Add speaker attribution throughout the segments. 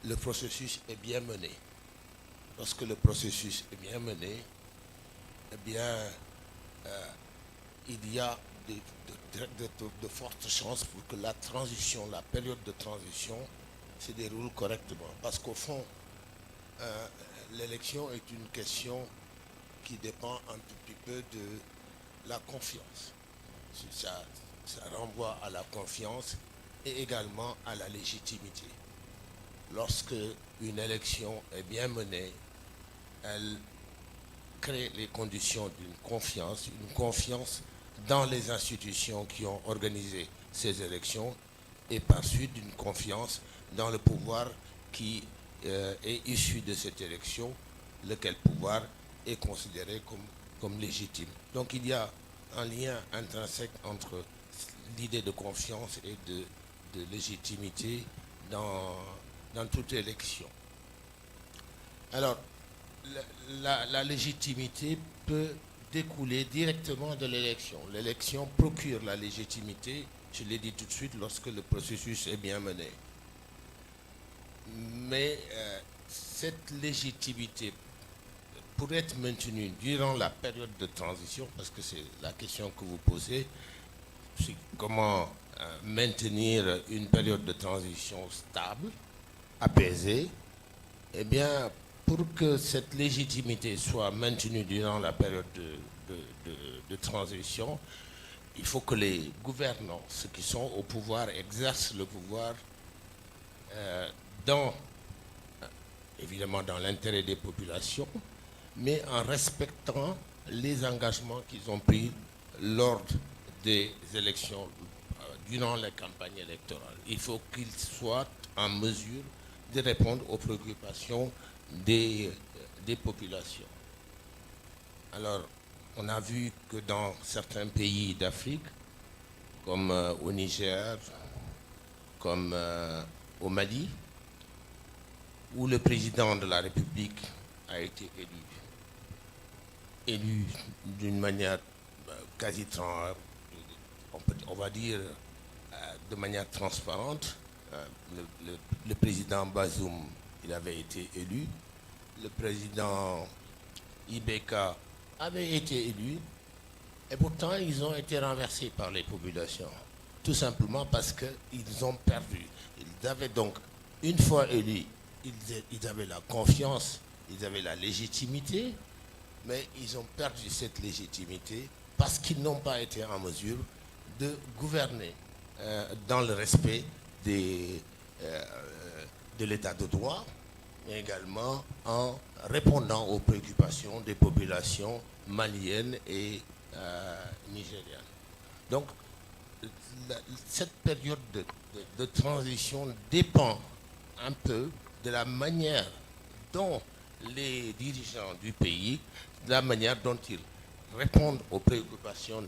Speaker 1: le processus est bien mené. Lorsque le processus est bien mené, eh bien, il y a de fortes chances pour que la transition, la période de transition, se déroule correctement. Parce qu'au fond, euh, l'élection est une question qui dépend un tout petit peu de la confiance. Ça, ça renvoie à la confiance et également à la légitimité. Lorsque une élection est bien menée, elle crée les conditions une confiance dans les institutions qui ont organisé ces élections et par suite d'une confiance dans le pouvoir qui est issu de cette élection, lequel pouvoir est considéré comme légitime. Donc il y a un lien intrinsèque entre l'idée de confiance et de légitimité dans toute élection. Alors, la légitimité peut découler directement de l'élection. L'élection procure la légitimité, je l'ai dit tout de suite, lorsque le processus est bien mené. Mais cette légitimité, pour être maintenue durant la période de transition, parce que c'est la question que vous posez, c'est comment maintenir une période de transition stable, apaisée, eh bien, pour que cette légitimité soit maintenue durant la période de transition, il faut que les gouvernants, ceux qui sont au pouvoir, exercent le pouvoir euh, dans, évidemment, dans l'intérêt des populations, mais en respectant les engagements qu'ils ont pris lors des élections, durant les campagnes électorales. Il faut qu'ils soient en mesure de répondre aux préoccupations des populations. Alors, on a vu que dans certains pays d'Afrique, comme au Niger, comme au Mali, où le président de la République a été élu d'une manière quasi, on va dire, de manière transparente. Le président Bazoum, il avait été élu. Le président Ibeka avait été élu. Et pourtant, ils ont été renversés par les populations. Tout simplement parce qu'ils ont perdu. Ils avaient donc, une fois élus, ils avaient la confiance, ils avaient la légitimité, mais ils ont perdu cette légitimité parce qu'ils n'ont pas été en mesure de gouverner dans le respect euh, de l'état de droit, mais également en répondant aux préoccupations des populations maliennes et nigériennes. Donc, cette période de transition dépend un peu de la manière dont les dirigeants du pays, de la manière dont ils répondent aux préoccupations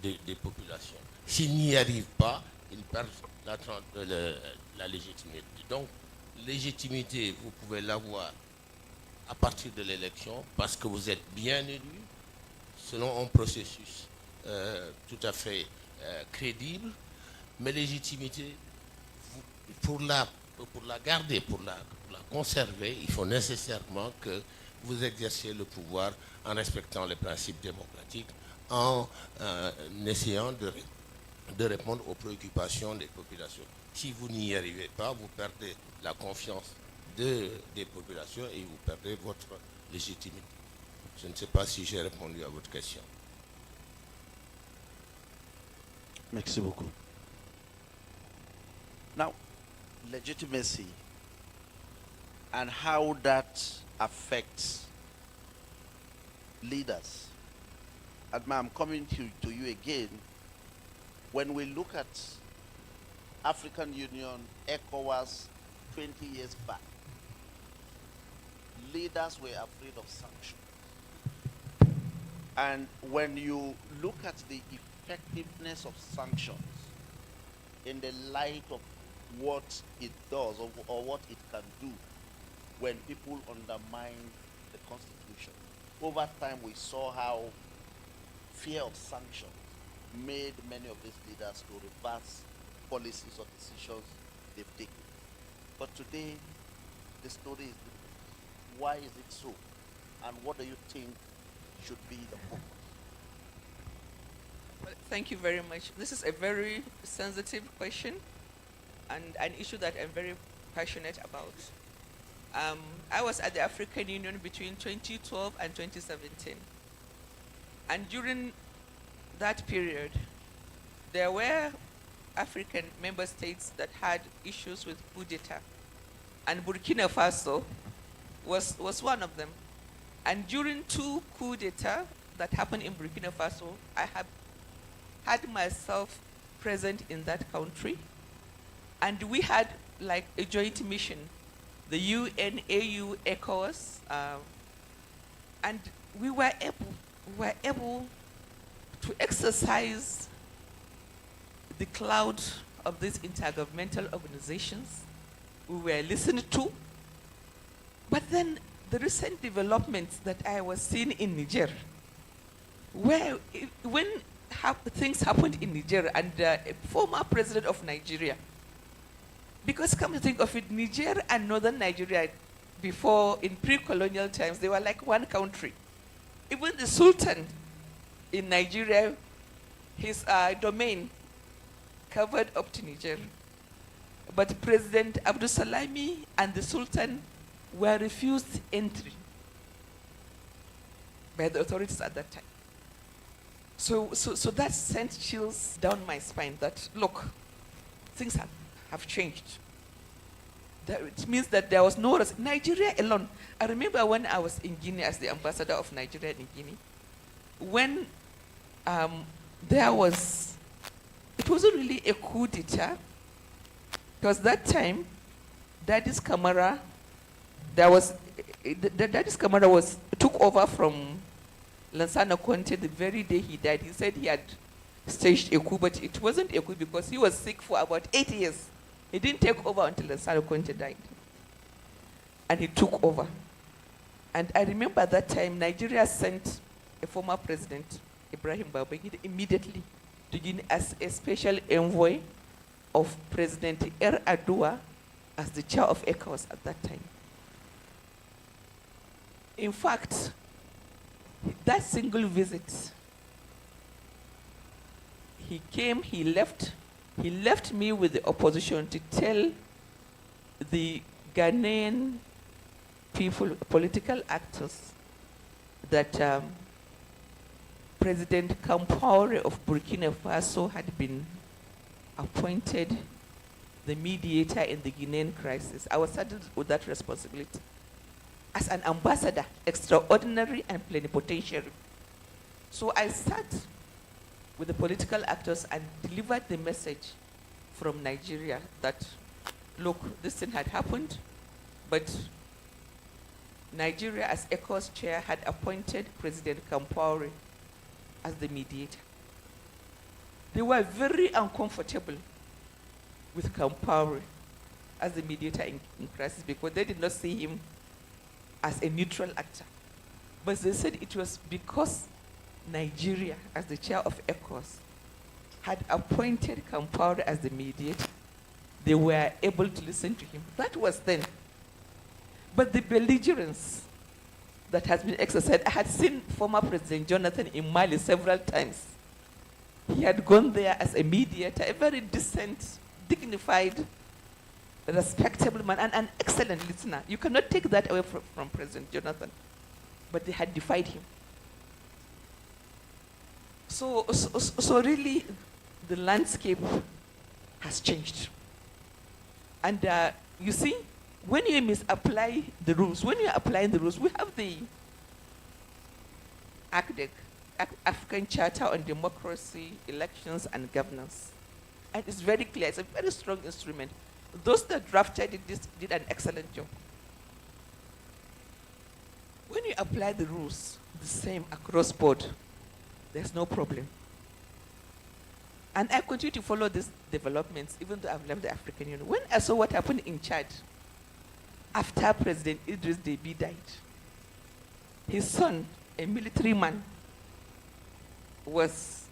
Speaker 1: des populations. S'ils n'y arrivent pas, ils perdent la légitimité. Donc, légitimité, vous pouvez l'avoir à partir de l'élection parce que vous êtes bien élu selon un processus tout à fait crédible, mais légitimité, pour la garder, pour la conserver, il faut nécessairement que vous exerciez le pouvoir en respectant les principes démocratiques, en essayant de répondre aux préoccupations des populations. Si vous n'y arrivez pas, vous perdez la confiance des populations et vous perdez votre légitimité. Je ne sais pas si j'ai répondu à votre question.
Speaker 2: Merci beaucoup. Now, legitimacy and how that affects leaders. Adma, I'm coming to you again. When we look at African Union, ECOWAS 20 years back, leaders were afraid of sanctions. And when you look at the effectiveness of sanctions in the light of what it does or what it can do when people undermine the Constitution, over time we saw how fear of sanctions made many of these leaders to reverse policies or decisions they've taken. But today, the story is different. Why is it so? And what do you think should be the focus?
Speaker 3: Well, thank you very much. This is a very sensitive question and an issue that I'm very passionate about. I was at the African Union between 2012 and 2017. And during that period, there were African member states that had issues with coup d'etat. And Burkina Faso was one of them. And during two coup d'etat that happened in Burkina Faso, I have had myself present in that country. And we had like a joint mission, the UN, AU, ECOWAS, and we were able to exercise the cloud of these intergovernmental organizations. We were listened to. But then the recent developments that I was seeing in Niger, where when things happened in Niger and a former president of Nigeria, because come to think of it, Niger and northern Nigeria before, in pre-colonial times, they were like one country. Even the Sultan in Nigeria, his domain covered up to Niger. But President Abdul Salami and the Sultan were refused entry by the authorities at that time. So that sent chills down my spine that, look, things have changed. It means that there was no Nigeria alone. I remember when I was in Guinea as the ambassador of Nigeria in Guinea, when there was, it wasn't really a coup d'etat, because that time, Dadis Camara, Dadis Camara took over from Lansana Conte the very day he died. He said he had staged a coup, but it wasn't a coup because he was sick for about 8 years. He didn't take over until Lansana Conte died. And he took over. And I remember that time, Nigeria sent a former president, Ibrahim Babangida, immediately to Guinea as a special envoy of President Adua as the chair of ECOWAS at that time. In fact, that single visit, he came, he left me with the opposition to tell the Ghanaian people, political actors, that President Compaoré of Burkina Faso had been appointed the mediator in the Guinean crisis. I was saddled with that responsibility as an ambassador, extraordinary and plenipotentiary. So I sat with the political actors and delivered the message from Nigeria that, look, this thing had happened, but Nigeria as ECOWAS chair had appointed President Compaoré as the mediator. They were very uncomfortable with Compaoré as the mediator in crisis because they did not see him as a neutral actor. But they said it was because Nigeria, as the chair of ECOWAS, had appointed Compaoré as the mediator, they were able to listen to him. That was then. But the belligerence that has been exercised, I had seen former President Jonathan in Mali several times. He had gone there as a mediator, a very decent, dignified, respectable man, and an excellent listener. You cannot take that away from President Jonathan. But they had defied him. So really, the landscape has changed. And you see, when you misapply the rules, when you're applying the rules, we have the ACDEC, African Charter on Democracy, Elections, and Governance. And it's very clear, it's a very strong instrument. Those that drafted it did an excellent job. When you apply the rules the same across board, there's no problem. And I continue to follow these developments, even though I've left the African Union. When I saw what happened in Chad, after President Idris Deby died, his son, a military man, was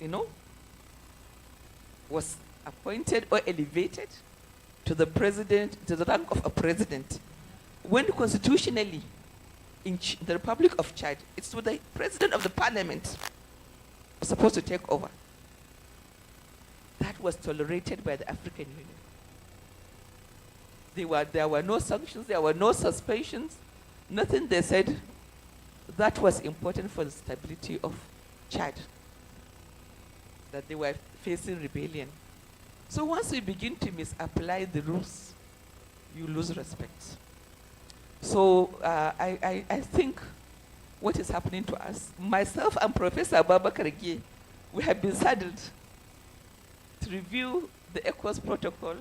Speaker 3: appointed or elevated to the rank of a president when constitutionally in the Republic of Chad, it's with the president of the parliament supposed to take over. That was tolerated by the African Union. There were no sanctions, there were no suspensions, nothing they said. That was important for the stability of Chad, that they were facing rebellion. So once you begin to misapply the rules, you lose respect. So I think what is happening to us, myself and Professor Babakar Gie, we have been saddled to review the ECOWAS protocol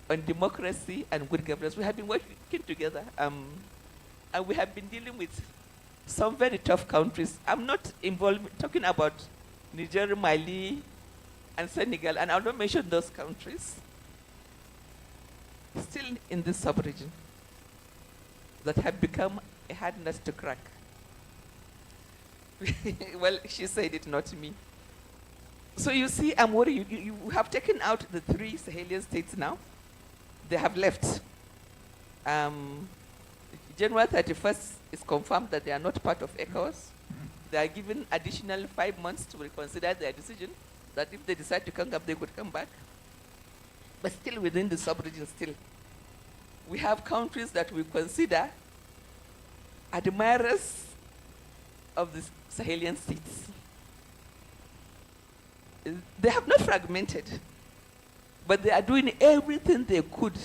Speaker 3: on democracy and good governance. We have been working together, and we have been dealing with some very tough countries. I'm not talking about Niger, Mali, and Senegal, and I'll not mention those countries, still in this sub-region, that have become a hard nut to crack. Well, she said it, not me. So you see, I'm worried. You have taken out the 3 Sahelian states now. They have left. January 31st is confirmed that they are not part of ECOWAS. They are given additional 5 months to reconsider their decision, that if they decide to come up, they could come back. But still within the sub-region, still. We have countries that we consider admirers of the Sahelian states. They have not fragmented, but they are doing everything they could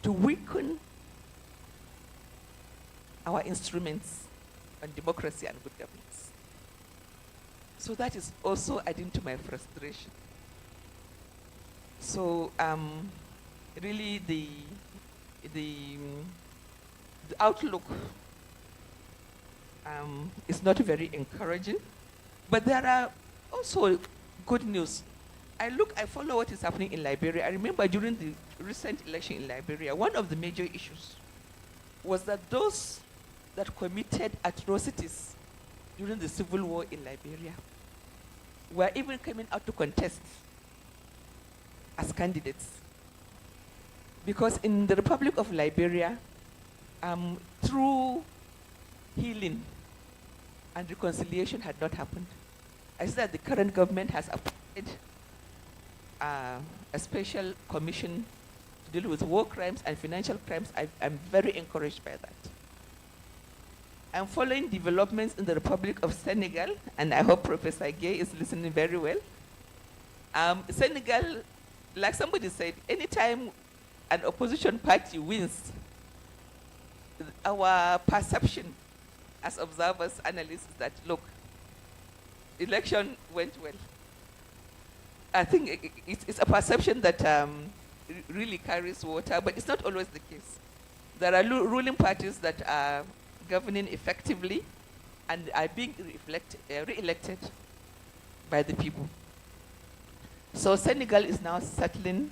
Speaker 3: to weaken our instruments on democracy and good governance. So that is also adding to my frustration. So really the outlook is not very encouraging, but there are also good news. I follow what is happening in Liberia. I remember during the recent election in Liberia, one of the major issues was that those that committed atrocities during the civil war in Liberia were even coming out to contest as candidates. Because in the Republic of Liberia, through healing and reconciliation had not happened. I see that the current government has appointed a special commission to deal with war crimes and financial crimes. I'm very encouraged by that. I'm following developments in the Republic of Senegal, and I hope Professor Gay is listening very well. Senegal, like somebody said, anytime an opposition party wins, our perception as observers, analysts, is that, look, election went well. I think it's a perception that really carries water, but it's not always the case. There are ruling parties that are governing effectively and are being re-elected by the people. So Senegal is now settling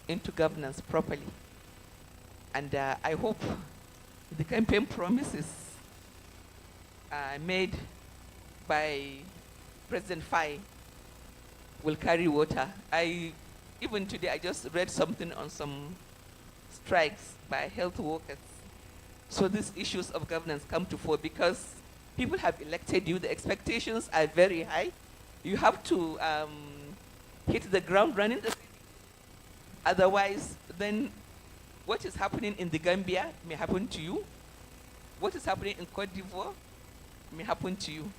Speaker 3: into governance properly. And I hope the campaign promises made by President Faye will carry water. Even today, I just read something on some strikes by health workers. So these issues of governance come to fore because people have elected you. The expectations are very high. You have to hit the ground running. Otherwise, then what is happening in the Gambia may happen to you. What is happening in Cote d'Ivoire may happen to you.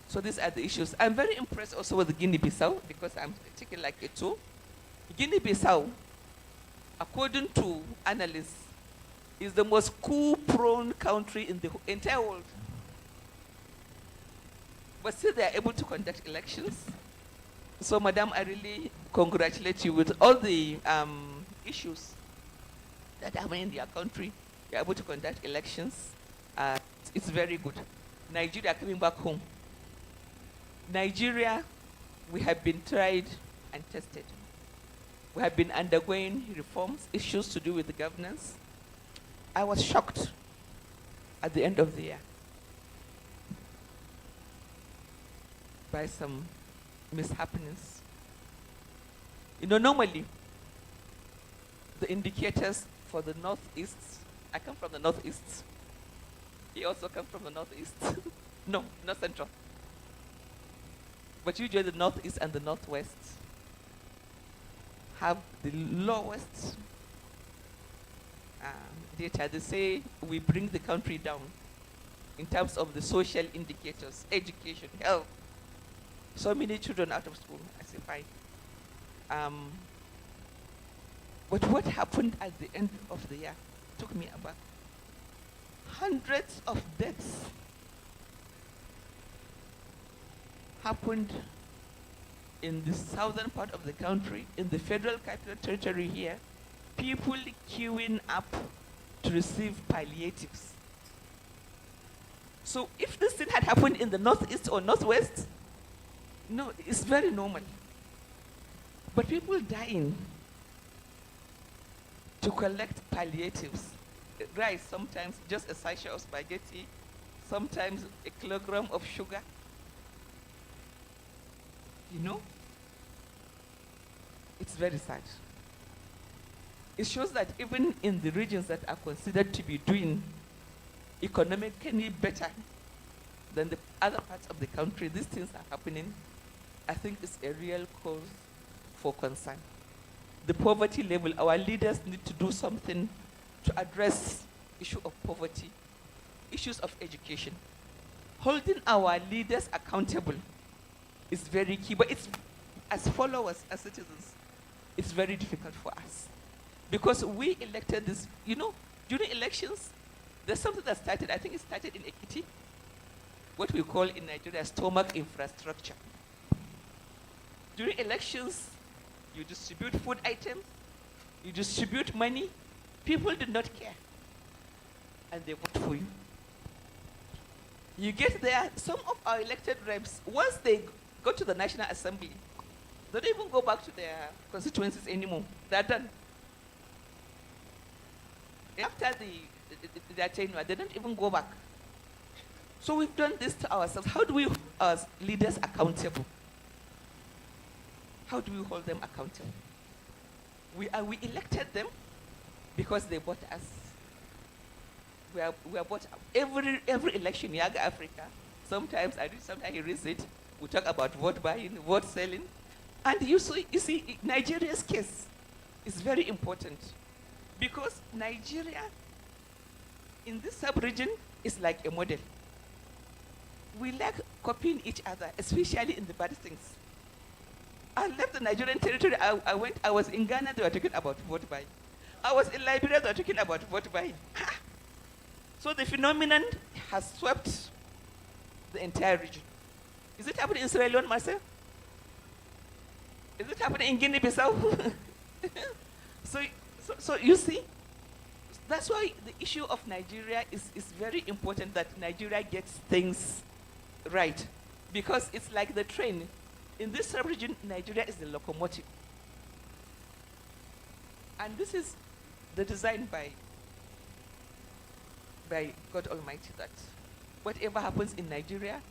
Speaker 3: So these are the issues. I'm very impressed also with Guinea-Bissau because I'm taking like a tour. Guinea-Bissau, according to analysts, is the most coup-prone country in the entire world. But still they are able to conduct elections. So, Madam, I really congratulate you with all the issues that are in their country. You're able to conduct elections. It's very good. Nigeria coming back home. Nigeria, we have been tried and tested. We have been undergoing reforms, issues to do with the governance. I was shocked at the end of the year by some mishappenings. You know, normally, the indicators for the Northeast. I come from the Northeast. He also comes from the Northeast. No, not Central. But usually the Northeast and the Northwest have the lowest data. They say we bring the country down in terms of the social indicators, education, health. So many children out of school. I say fine. But what happened at the end of the year took me aback. Hundreds of deaths happened in the southern part of the country, in the Federal Capital Territory here, people queuing up to receive palliatives. So if this thing had happened in the Northeast or Northwest, no, it's very normal. But people dying to collect palliatives, rice sometimes, just a sachet of spaghetti, sometimes a kilogram of sugar. You know? It's very sad. It shows that even in the regions that are considered to be doing economically better than the other parts of the country, these things are happening. I think it's a real cause for concern. The poverty level, our leaders need to do something to address issue of poverty, issues of education. Holding our leaders accountable is very key, but it's, as followers, as citizens, it's very difficult for us. Because we elected this, you know, during elections, there's something that started, I think it started in Ekiti, what we call in Nigeria stomach infrastructure. During elections, you distribute food items, you distribute money, people do not care, and they vote for you. You get there, some of our elected reps, once they go to the National Assembly, they don't even go back to their constituencies anymore. They're done. After their tenure, they don't even go back. So we've done this to ourselves. How do we hold our leaders accountable? How do we hold them accountable? We elected them because they bought us. We are bought every election, Yaga Africa. Sometimes I read, sometimes he reads it. We talk about vote buying, vote selling. And you see, Nigeria's case is very important because Nigeria in this sub-region is like a model. We like copying each other, especially in the bad things. I left the Nigerian territory, I was in Ghana, they were talking about vote buying. I was in Liberia, they were talking about vote buying. So the phenomenon has swept the entire region. Is it happening in Sierra Leone, Marcel? Is it happening in Guinea-Bissau? so you see, that's why the issue of Nigeria is very important, that Nigeria gets things right. Because it's like the train. In this sub-region, Nigeria is the locomotive. And this is the design by God Almighty, that whatever happens in Nigeria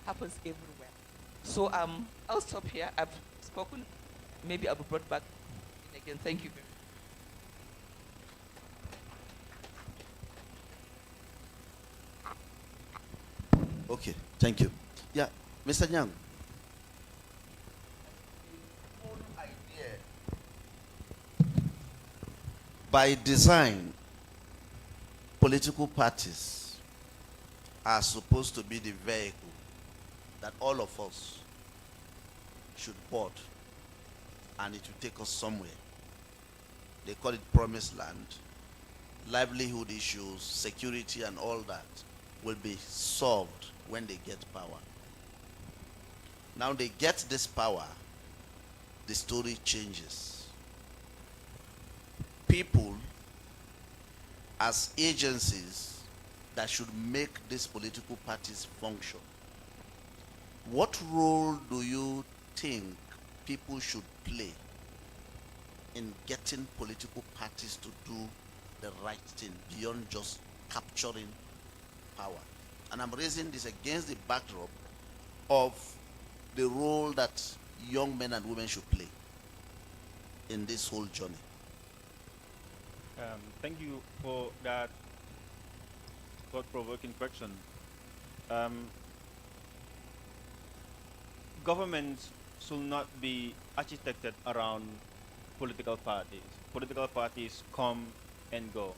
Speaker 3: happens everywhere. So I'll stop here. I've spoken. Maybe I'll be brought back in again. Thank you very much.
Speaker 2: Okay, thank you. Yeah, Mr. Nyang. The whole idea, by design, political parties are supposed to be the vehicle that all of us should board, and it will take us somewhere. They call it promised land. Livelihood issues, security, and all that will be solved when they get power. Now they get this power, the story changes. People as agencies that should make these political parties function. What role do you think people should play in getting political parties to do the right thing beyond just capturing power? And I'm raising this against the backdrop of the role that young men and women should play in this whole journey.
Speaker 4: Thank you for that thought-provoking question. Um, Governments should not be architected around political parties. Political parties come and go.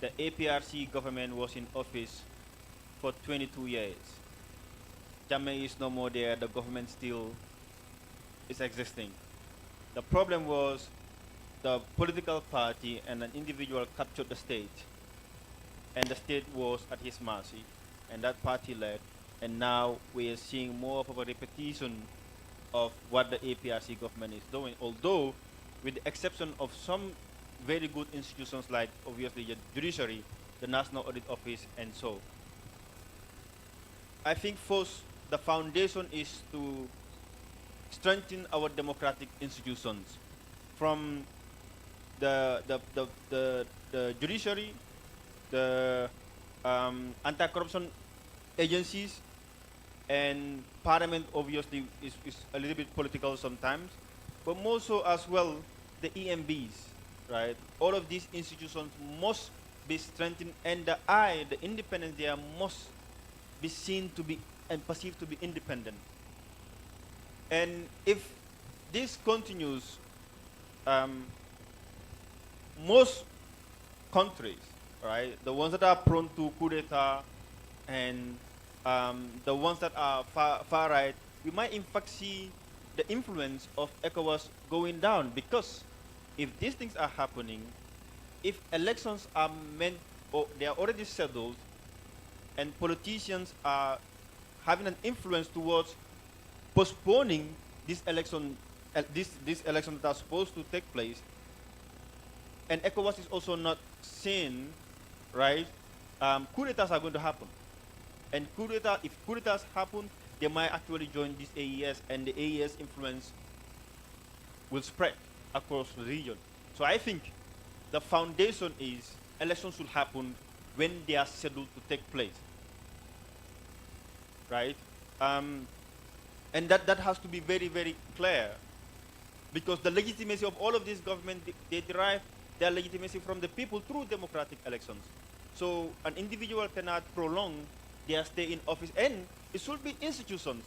Speaker 4: The APRC government was in office for 22 years. Jammeh is no more there. The government still is existing. The problem was the political party and an individual captured the state, and the state was at his mercy, and that party led, and now we are seeing more of a repetition of what the APRC government is doing, although with the exception of some very good institutions like obviously the judiciary, the National Audit Office, and so. I think first the foundation is to strengthen our democratic institutions from the judiciary, the anti-corruption agencies, and parliament obviously is a little bit political sometimes, but more so as well the EMBs, right? All of these institutions must be strengthened, and the independence there must be seen to be and perceived to be independent. And if this continues, um, most countries, right, the ones that are prone to coup d'etat and the ones that are far right, we might in fact see the influence of ECOWAS going down, because if these things are happening, if elections are meant or they are already settled, and politicians are having an influence towards postponing this election, this election that are supposed to take place, and ECOWAS is also not seen, right? Coup d'etats are going to happen, and if coup d'etats happen, they might actually join this AES, and the AES influence will spread across the region. So I think the foundation is elections should happen when they are scheduled to take place, right? And that has to be very, very clear, because the legitimacy of all of these governments, they derive their legitimacy from the people through democratic elections. So an individual cannot prolong their stay in office, and it should be institutions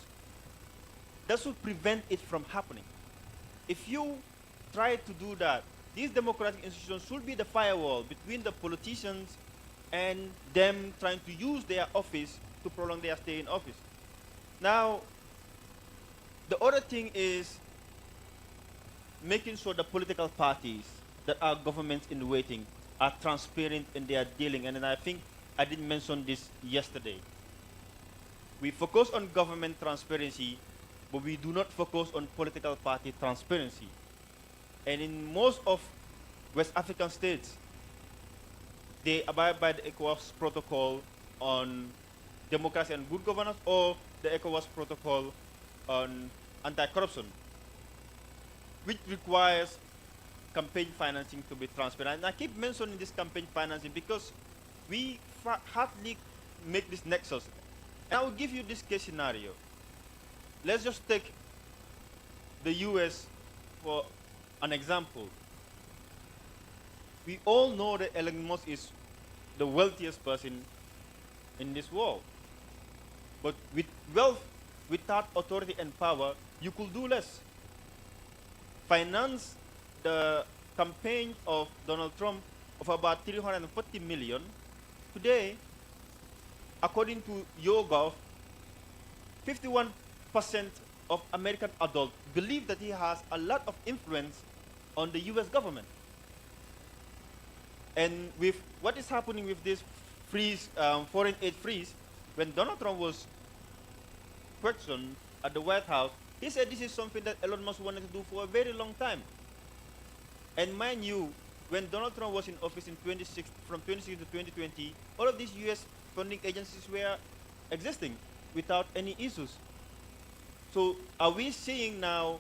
Speaker 4: that should prevent it from happening. If you try to do that, these democratic institutions should be the firewall between the politicians and them trying to use their office to prolong their stay in office. Now, the other thing is making sure the political parties that are governments in waiting are transparent in their dealing. And then I think I did mention this yesterday. We focus on government transparency, but we do not focus on political party transparency. And in most of West African states, they abide by the ECOWAS protocol on democracy and good governance, or the ECOWAS protocol on anti-corruption, which requires campaign financing to be transparent. And I keep mentioning this campaign financing because we hardly make this nexus. And I will give you this case scenario. Let's just take the US for an example. We all know that Elon Musk is the wealthiest person in this world. But with wealth, without authority and power, you could do less. Finance the campaign of Donald Trump of about 340 million. Today, according to YouGov, 51% of American adults believe that he has a lot of influence on the US government. And with what is happening with this freeze, foreign aid freeze, when Donald Trump was questioned at the White House, he said this is something that Elon Musk wanted to do for a very long time. And mind you, when Donald Trump was in office in from 2016 to 2020, all of these US funding agencies were existing without any issues. So are we seeing now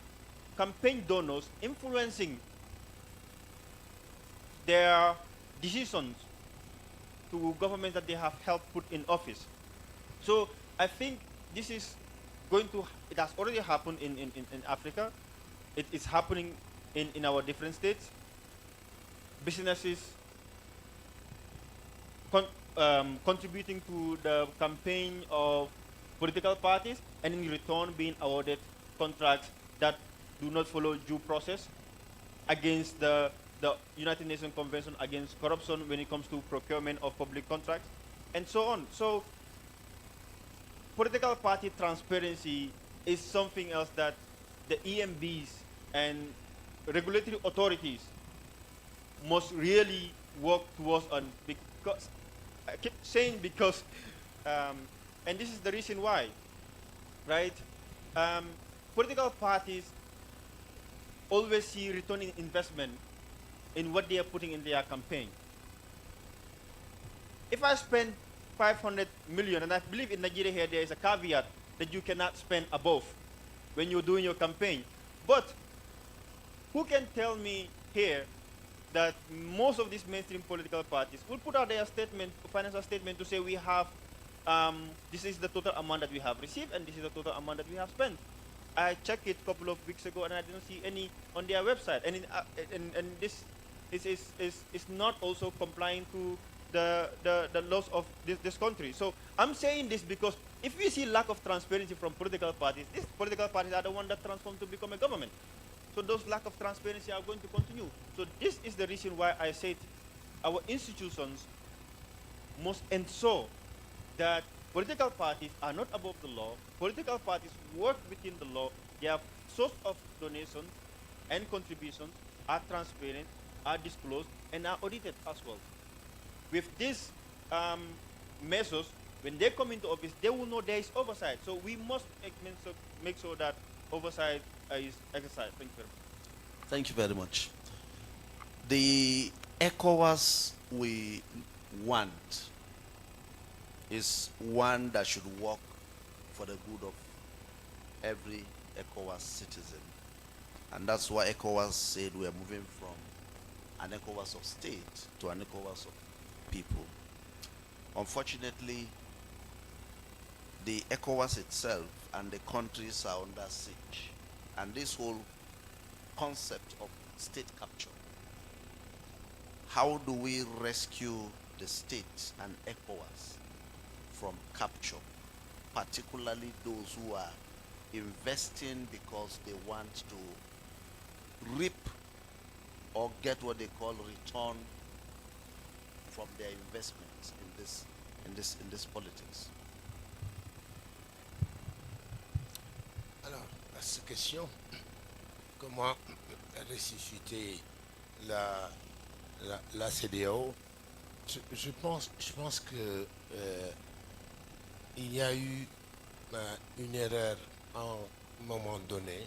Speaker 4: campaign donors influencing their decisions to governments that they have helped put in office? So I think this is it has already happened in Africa. It is happening in our different states. Businesses contributing to the campaign of political parties, and in return being awarded contracts that do not follow due process against the United Nations Convention against Corruption when it comes to procurement of public contracts, and so on. So political party transparency is something else that the EMBs and regulatory authorities must really work towards on, because I keep saying because and this is the reason why, right? Political parties always see return in investment in what they are putting in their campaign. If I spend 500 million, and I believe in Nigeria here there is a caveat that you cannot spend above when you're doing your campaign. But who can tell me here that most of these mainstream political parties will put out their statement, financial statement, to say we have, this is the total amount that we have received and this is the total amount that we have spent. I checked it a couple of weeks ago and I didn't see any on their website. And this is not also complying to the laws of this country. So I'm saying this because if we see lack of transparency from political parties, these political parties are the ones that transform to become a government. So those lack of transparency are going to continue. So this is the reason why I said our institutions must ensure that political parties are not above the law. Political parties work within the law. Their source of donations and contributions are transparent, are disclosed, and are audited as well. With these measures, when they come into office, they will know there is oversight. So we must make sure that oversight is exercised. Thank you very much.
Speaker 5: Thank you very much. The ECOWAS we want is one that should work for the good of every ECOWAS citizen. And that's why ECOWAS said we are moving from an ECOWAS of state to an ECOWAS of people. Unfortunately, the ECOWAS itself and the countries are under siege. And this whole concept of state capture, how do we rescue the state and ECOWAS from capture, particularly those who are investing because they want to reap or get what they call return from their investments in this politics?
Speaker 1: Alors, à cette question, comment ressusciter la CEDEAO, je pense que il y a eu une erreur à un moment donné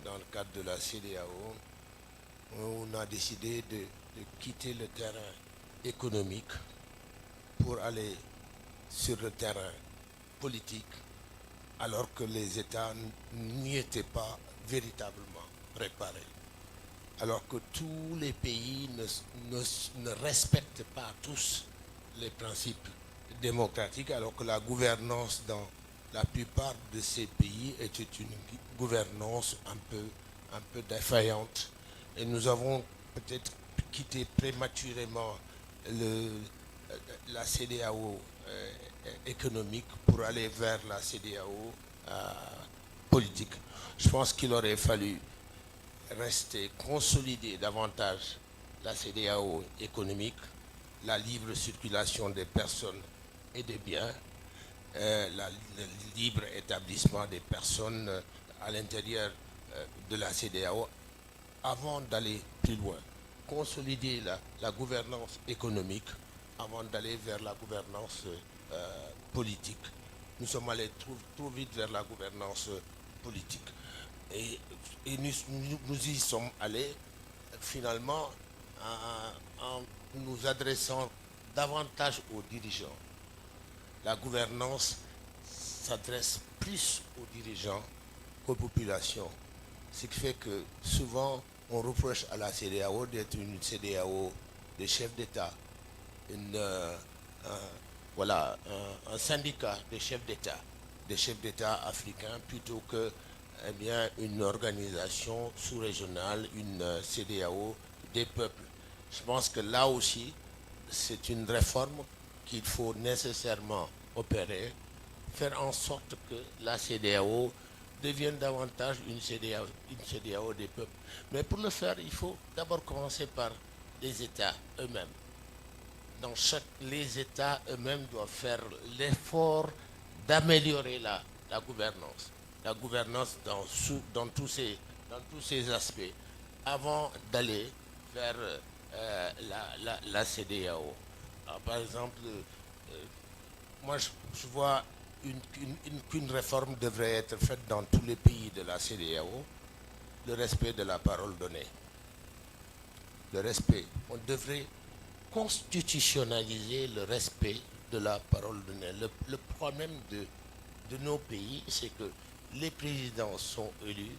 Speaker 1: dans le cadre de la CEDEAO, où on a décidé de quitter le terrain économique pour aller sur le terrain politique, alors que les États n'y étaient pas véritablement préparés. Alors que tous les pays ne respectent pas tous les principes démocratiques, alors que la gouvernance dans la plupart de ces pays était une gouvernance un peu défaillante. Et nous avons peut-être quitté prématurément la CEDEAO économique pour aller vers la CEDEAO politique. Je pense qu'il aurait fallu consolider davantage la CEDEAO économique, la libre circulation des personnes et des biens, le libre établissement des personnes à l'intérieur de la CEDEAO, avant d'aller plus loin. Consolider la gouvernance économique avant d'aller vers la gouvernance politique. Nous sommes allés trop vite vers la gouvernance politique. Et nous y sommes allés finalement en nous adressant davantage aux dirigeants. La gouvernance s'adresse plus aux dirigeants qu'aux populations. Ce qui fait que souvent on reproche à la CEDEAO d'être une CEDEAO des chefs d'État, un syndicat des chefs d'État africains, plutôt que une organisation sous-régionale, une CEDEAO des peuples. Je pense que là aussi, c'est une réforme qu'il faut nécessairement opérer, faire en sorte que la CEDEAO devienne davantage une CEDEAO des peuples. Mais pour le faire, il faut d'abord commencer par les États eux-mêmes. Les États eux-mêmes doivent faire l'effort d'améliorer la gouvernance. La gouvernance dans tous ces aspects, avant d'aller vers la CEDEAO. Alors, par exemple, moi je vois qu'une réforme devrait être faite dans tous les pays de la CEDEAO, le respect de la parole donnée. Le respect. On devrait constitutionnaliser le respect de la parole donnée. Le problème de nos pays, c'est que les présidents sont élus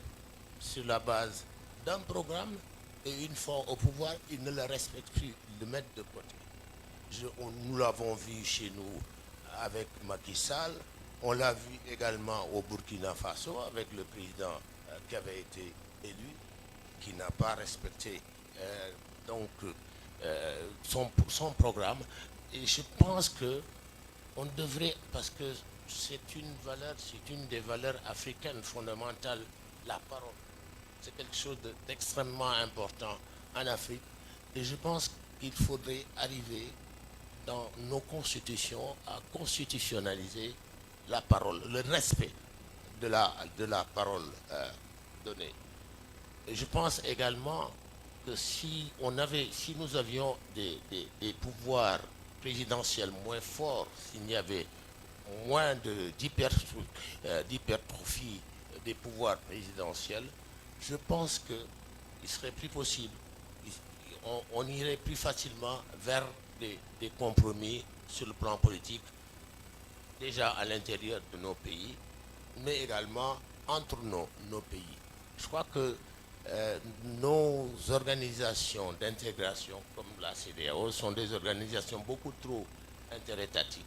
Speaker 1: sur la base d'un programme et une fois au pouvoir, ils ne le respectent plus, ils le mettent de côté. Nous l'avons vu chez nous avec Macky Sall, on l'a vu également au Burkina Faso avec le président qui avait été élu, qui n'a pas respecté son programme. Et je pense que on devrait, parce que c'est une des valeurs africaines fondamentales, la parole. C'est quelque chose d'extrêmement important en Afrique. Et je pense qu'il faudrait arriver dans nos constitutions à constitutionnaliser la parole, le respect de la parole donnée. Et je pense également que si nous avions des pouvoirs présidentiels moins forts, s'il y avait moins d'hypertrophie des pouvoirs présidentiels, je pense qu'il serait plus possible. On irait plus facilement vers des compromis sur le plan politique, déjà à l'intérieur de nos pays, mais également entre nos pays. Je crois que nos organisations d'intégration comme la CEDEAO sont des organisations beaucoup trop interétatiques.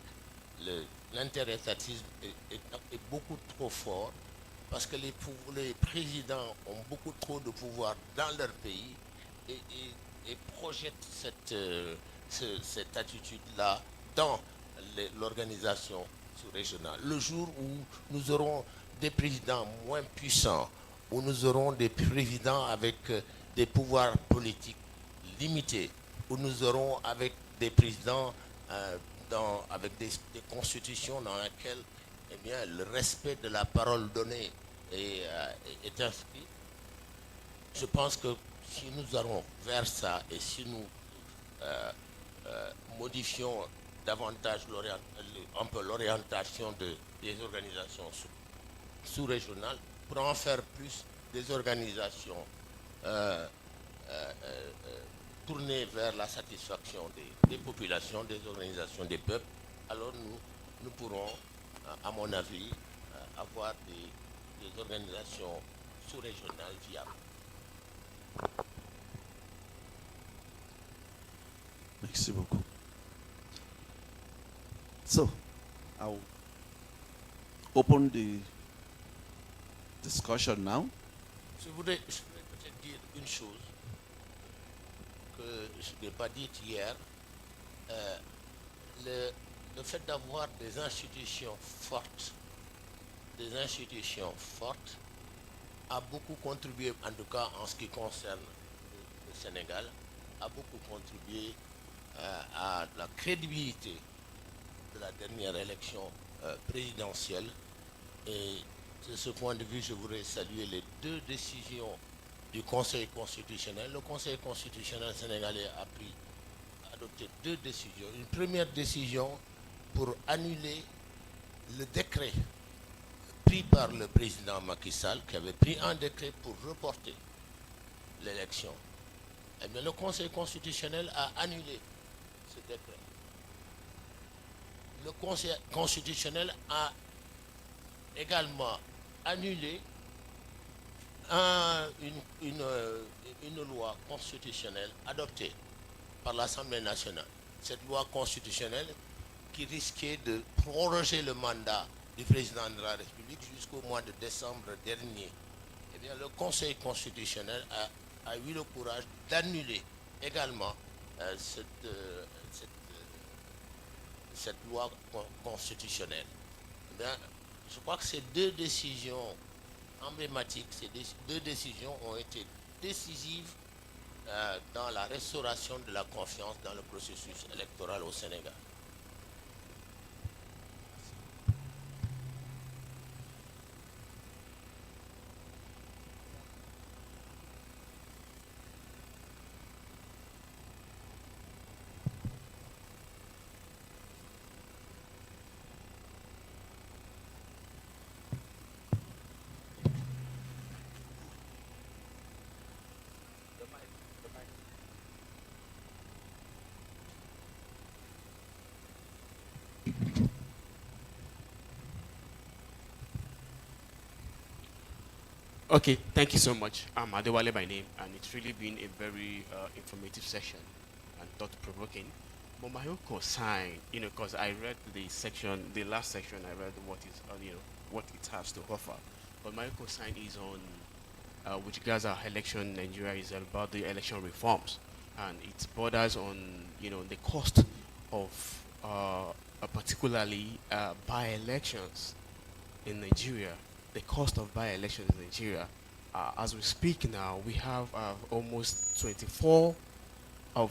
Speaker 1: L'interétatisme est beaucoup trop fort parce que les présidents ont beaucoup trop de pouvoir dans leur pays et projettent cette attitude-là dans l'organisation sous-régionale. Le jour où nous aurons des présidents moins puissants, où nous aurons des présidents avec des pouvoirs politiques limités, où nous aurons avec des présidents avec des constitutions dans lesquelles le respect de la parole donnée est inscrit. Je pense que si nous allons vers ça et si nous modifions davantage un peu l'orientation des organisations sous-régionales pour en faire plus des organisations tournées vers la satisfaction des populations, des organisations des peuples, alors nous pourrons, à mon avis, avoir des organisations sous-régionales viables.
Speaker 5: Merci beaucoup. So, I'll open the discussion now.
Speaker 1: Je voudrais peut-être dire une chose que je n'ai pas dite hier. Le fait d'avoir des institutions fortes a beaucoup contribué, en tout cas en ce qui concerne le Sénégal, a beaucoup contribué à la crédibilité de la dernière élection présidentielle. Et de ce point de vue, je voudrais saluer les deux décisions du Conseil constitutionnel. Le Conseil constitutionnel sénégalais a adopté deux décisions. Une première décision pour annuler le décret pris par le président Macky Sall, qui avait pris un décret pour reporter l'élection. Eh bien, le Conseil constitutionnel a annulé ce décret. Le Conseil constitutionnel a également annulé une loi constitutionnelle adoptée par l'Assemblée nationale. Cette loi constitutionnelle qui risquait de proroger le mandat du président de la République jusqu'au mois de décembre dernier. Eh bien, le Conseil constitutionnel a eu le courage d'annuler également cette cette loi constitutionnelle. Ben, je crois que ces deux décisions emblématiques, ces deux décisions ont été décisives dans la restauration de la confiance dans le processus électoral au Sénégal.
Speaker 6: Okay, thank you so much. I'm Adewale by name, and it's really been a very informative session and thought-provoking. But my own concern, because I read the last section, I read what is, what it has to offer. But my own concern is on, with regards our election in Nigeria, is about the election reforms, and it borders on, the cost of, particularly by-elections in Nigeria. The cost of by-elections in Nigeria. As we speak now, we have almost 24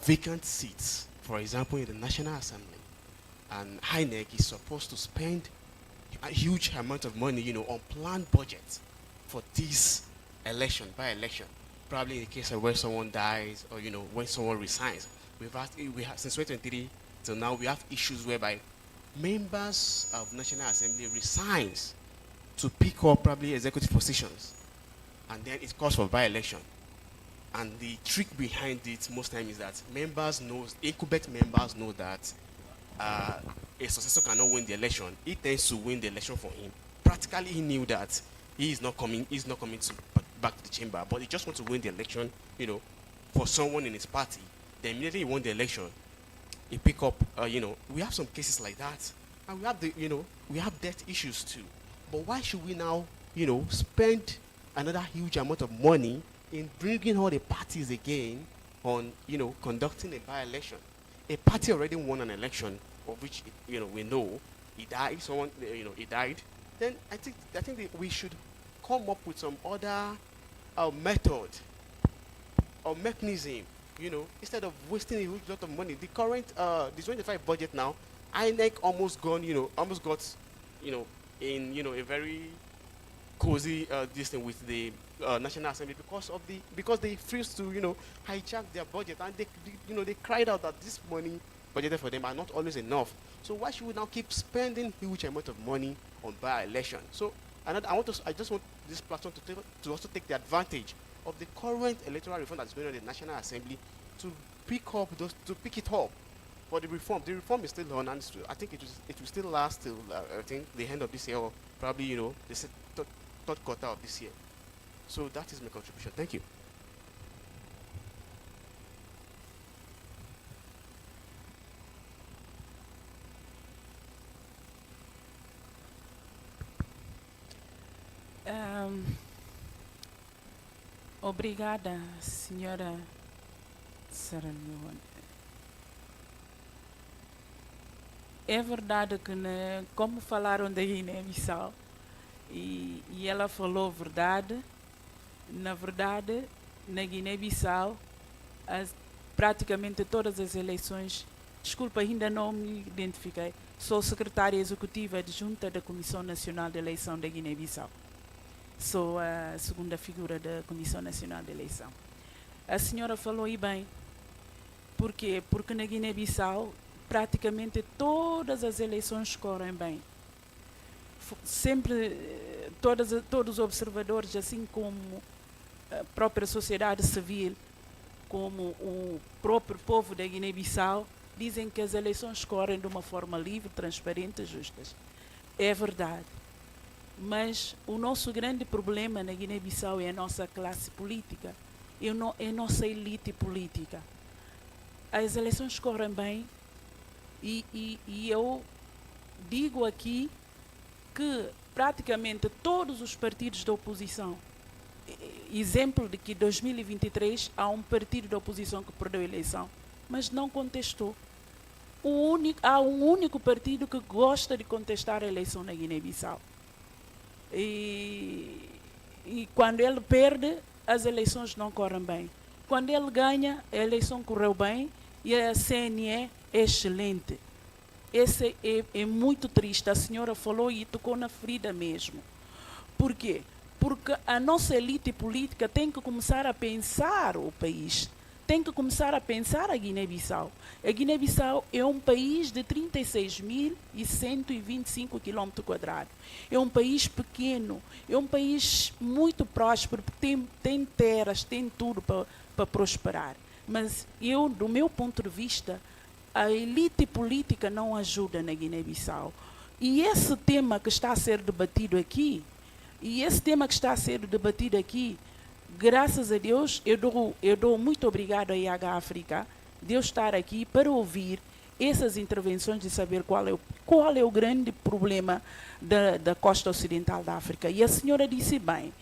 Speaker 6: vacant seats, for example, in the National Assembly. And INEC is supposed to spend a huge amount of money, on planned budget for this election, by-election. Probably in the case of where someone dies or, when someone resigns. We have since 2023 till now, we have issues whereby members of National Assembly resigns to pick up probably executive positions, and then it calls for by-election. And the trick behind it most times is that incumbent members know that a successor cannot win the election. He tends to win the election for him. Practically, he knew that he's not coming back to the chamber, but he just wants to win the election, for someone in his party. Then immediately he won the election, he pick up, we have some cases like that, and we have we have debt issues too. But why should we now, spend another huge amount of money in bringing all the parties again on, conducting a by-election? A party already won an election, of which, we know he died. Someone, he died. Then I think we should come up with some other method or mechanism, instead of wasting a huge lot of money. The current, the 25 budget now, INEC almost got, in a very cozy distance with the National Assembly because they refused to hijack their budget, and they cried out that this money budgeted for them are not always enough. So why should we now keep spending huge amount of money on by-election? So I just want this platform to also take the advantage of the current electoral reform that's going on in the National Assembly to pick it up. For the reform is still on, and I think it will still last till I think the end of this year, or probably the third quarter of this year. So that is my contribution. Thank you.
Speaker 7: Obrigada, senhora Saranua. É verdade que, como falaram da Guiné-Bissau, e ela falou verdade, na verdade, na Guiné-Bissau, praticamente todas as eleições, desculpa, ainda não me identifiquei, sou secretária executiva adjunta da Comissão Nacional de Eleição da Guiné-Bissau. Sou a segunda figura da Comissão Nacional de Eleição. A senhora falou e bem. Por quê? Porque na Guiné-Bissau praticamente todas as eleições correm bem. Sempre todos os observadores, assim como a própria sociedade civil, como o próprio povo da Guiné-Bissau, dizem que as eleições correm de uma forma livre, transparente e justas. É verdade. Mas o nosso grande problema na Guiné-Bissau é a nossa classe política, é a nossa elite política. As eleições correm bem e eu digo aqui que praticamente todos os partidos da oposição, exemplo de que em 2023 há um partido da oposição que perdeu a eleição, mas não contestou. há um único partido que gosta de contestar a eleição na Guiné-Bissau. E quando ele perde, as eleições não correm bem. Quando ele ganha, a eleição correu bem e a CNE é excelente. Esse é muito triste. A senhora falou e tocou na ferida mesmo. Por quê? Porque a nossa elite política tem que começar a pensar o país. Tem que começar a pensar a Guiné-Bissau. A Guiné-Bissau é um país de 36.125 km². É um país pequeno, é um país muito próspero, porque tem terras, tem tudo para prosperar. Mas eu, do meu ponto de vista, a elite política não ajuda na Guiné-Bissau. E esse tema que está a ser debatido aqui, graças a Deus, eu dou muito obrigado à IH África de eu estar aqui para ouvir essas intervenções e saber qual é o grande problema da costa ocidental da África. E a senhora disse bem,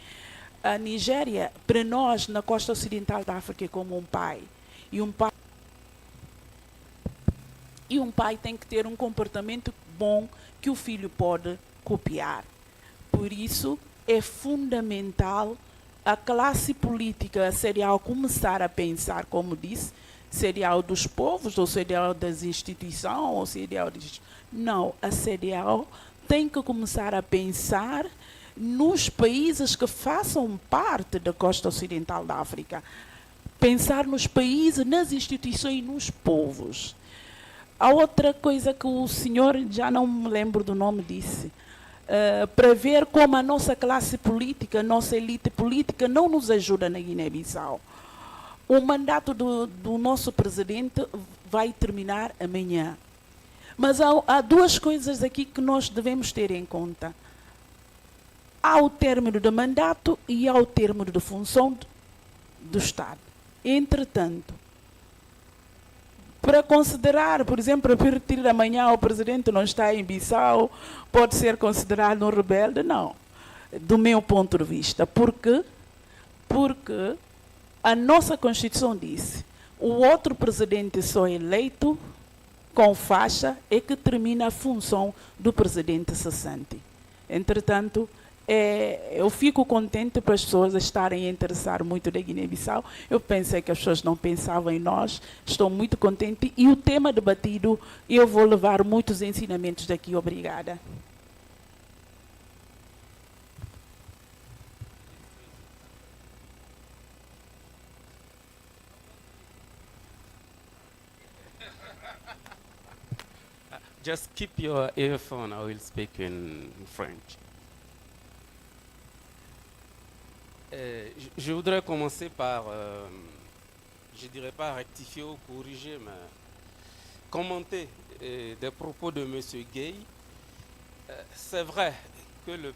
Speaker 7: a Nigéria, para nós, na costa ocidental da África, é como um pai. E um pai tem que ter um comportamento bom que o filho pode copiar. Por isso, é fundamental a classe política, a CEDEAO, começar a pensar, como disse, CEDEAO dos povos, ou CEDEAO das instituições, ou CEDEAO... Não, a CEDEAO tem que começar a pensar nos países que façam parte da costa ocidental da África. Pensar nos países, nas instituições e nos povos. A outra coisa que o senhor, já não me lembro do nome, disse, para ver como a nossa classe política, a nossa elite política não nos ajuda na Guiné-Bissau. O mandato do nosso presidente vai terminar amanhã. Mas há duas coisas aqui que nós devemos ter em conta. Há o término do mandato e há o término de função do Estado. Entretanto, para considerar, por exemplo, a partir de amanhã o presidente não está em Bissau, pode ser considerado um rebelde? Não, do meu ponto de vista. Porque a nossa Constituição disse, o outro presidente só eleito com faixa é que termina a função do presidente cessante. Entretanto, eu fico contente para as pessoas estarem a interessar muito da Guiné-Bissau. Eu pensei que as pessoas não pensavam em nós. Estou muito contente. E o tema debatido, eu vou levar muitos ensinamentos daqui. Obrigada.
Speaker 6: Just keep your earphone, I will speak in French. Je voudrais commencer par, je dirais pas rectifier ou corriger, mais commenter des propos de M. Gay. C'est vrai que le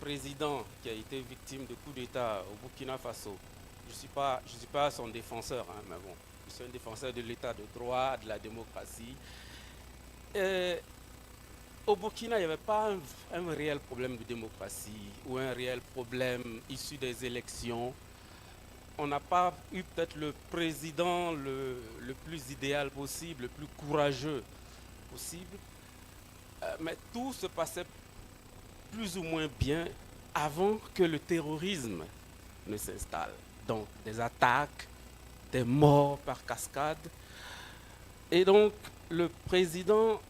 Speaker 6: président qui a été victime de coup d'État au Burkina Faso, je suis pas son défenseur, hein, mais bon, je suis un défenseur de l'État de droit, de la démocratie. Au Burkina, il n'y avait pas un réel problème de démocratie ou un réel problème issu des élections. On n'a pas eu peut-être le président le plus idéal possible, le plus courageux possible, mais tout se passait plus ou moins bien avant que le terrorisme ne s'installe. Donc des attaques, des morts par cascade. Et donc, le président,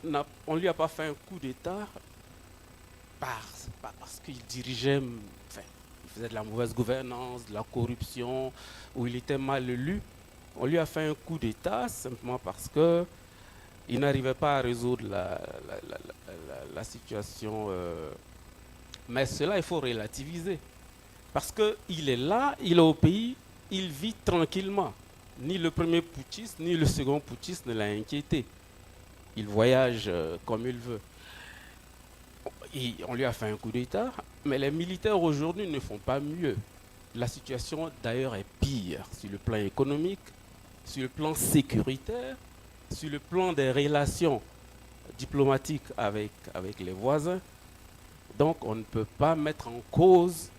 Speaker 6: on ne lui a pas fait un coup d'État parce qu'il dirigeait, enfin, il faisait de la mauvaise gouvernance, de la corruption, ou il était mal élu. On lui a fait un coup d'État simplement parce qu'il n'arrivait pas à résoudre la situation. Mais cela, il faut relativiser. Parce qu'il est là, il est au pays, il vit tranquillement. Ni le premier putschiste, ni le second putschiste ne l'a inquiété. Il voyage comme il veut. On lui a fait un coup d'État, mais les militaires aujourd'hui ne font pas mieux. La situation d'ailleurs est pire sur le plan économique, sur le plan sécuritaire, sur le plan des relations diplomatiques avec les voisins. Donc on ne peut pas mettre en cause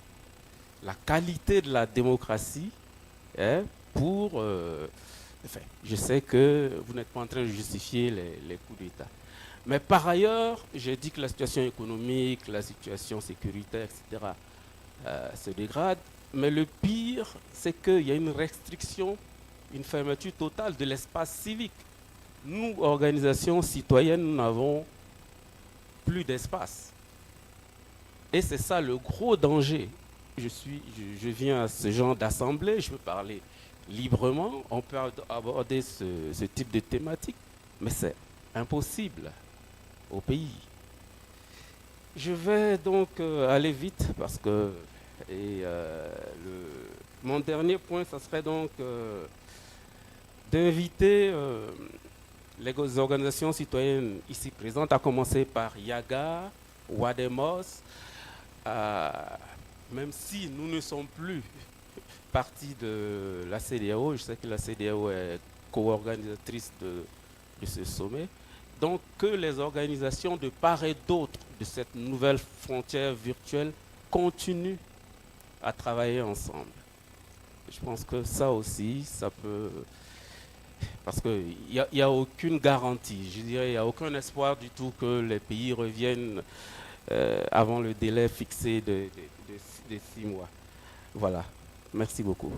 Speaker 6: la qualité de la démocratie pour Enfin, je sais que vous n'êtes pas en train de justifier les coups d'État. Mais par ailleurs, j'ai dit que la situation économique, la situation sécuritaire, etc., se dégrade. Mais le pire, c'est qu'il y a une restriction, une fermeture totale de l'espace civique. Nous, organisations citoyennes, nous n'avons plus d'espace. Et c'est ça le gros danger. Je viens à ce genre d'assemblée, je peux parler librement, on peut aborder ce type de thématique, mais c'est impossible au pays. Je vais donc aller vite parce que mon dernier point, ça serait donc d'inviter les organisations citoyennes ici présentes, à commencer par Yaga, Wademos, même si nous ne sommes plus partie de la CEDEAO, je sais que la CEDEAO est co-organisatrice de ce sommet, donc que les organisations de part et d'autre de cette nouvelle frontière virtuelle continuent à travailler ensemble. Je pense que ça aussi, ça peut... Parce qu'il n'y a aucune garantie, je dirais, il n'y a aucun espoir du tout que les pays reviennent avant le délai fixé de 6 mois. Voilà. Merci beaucoup.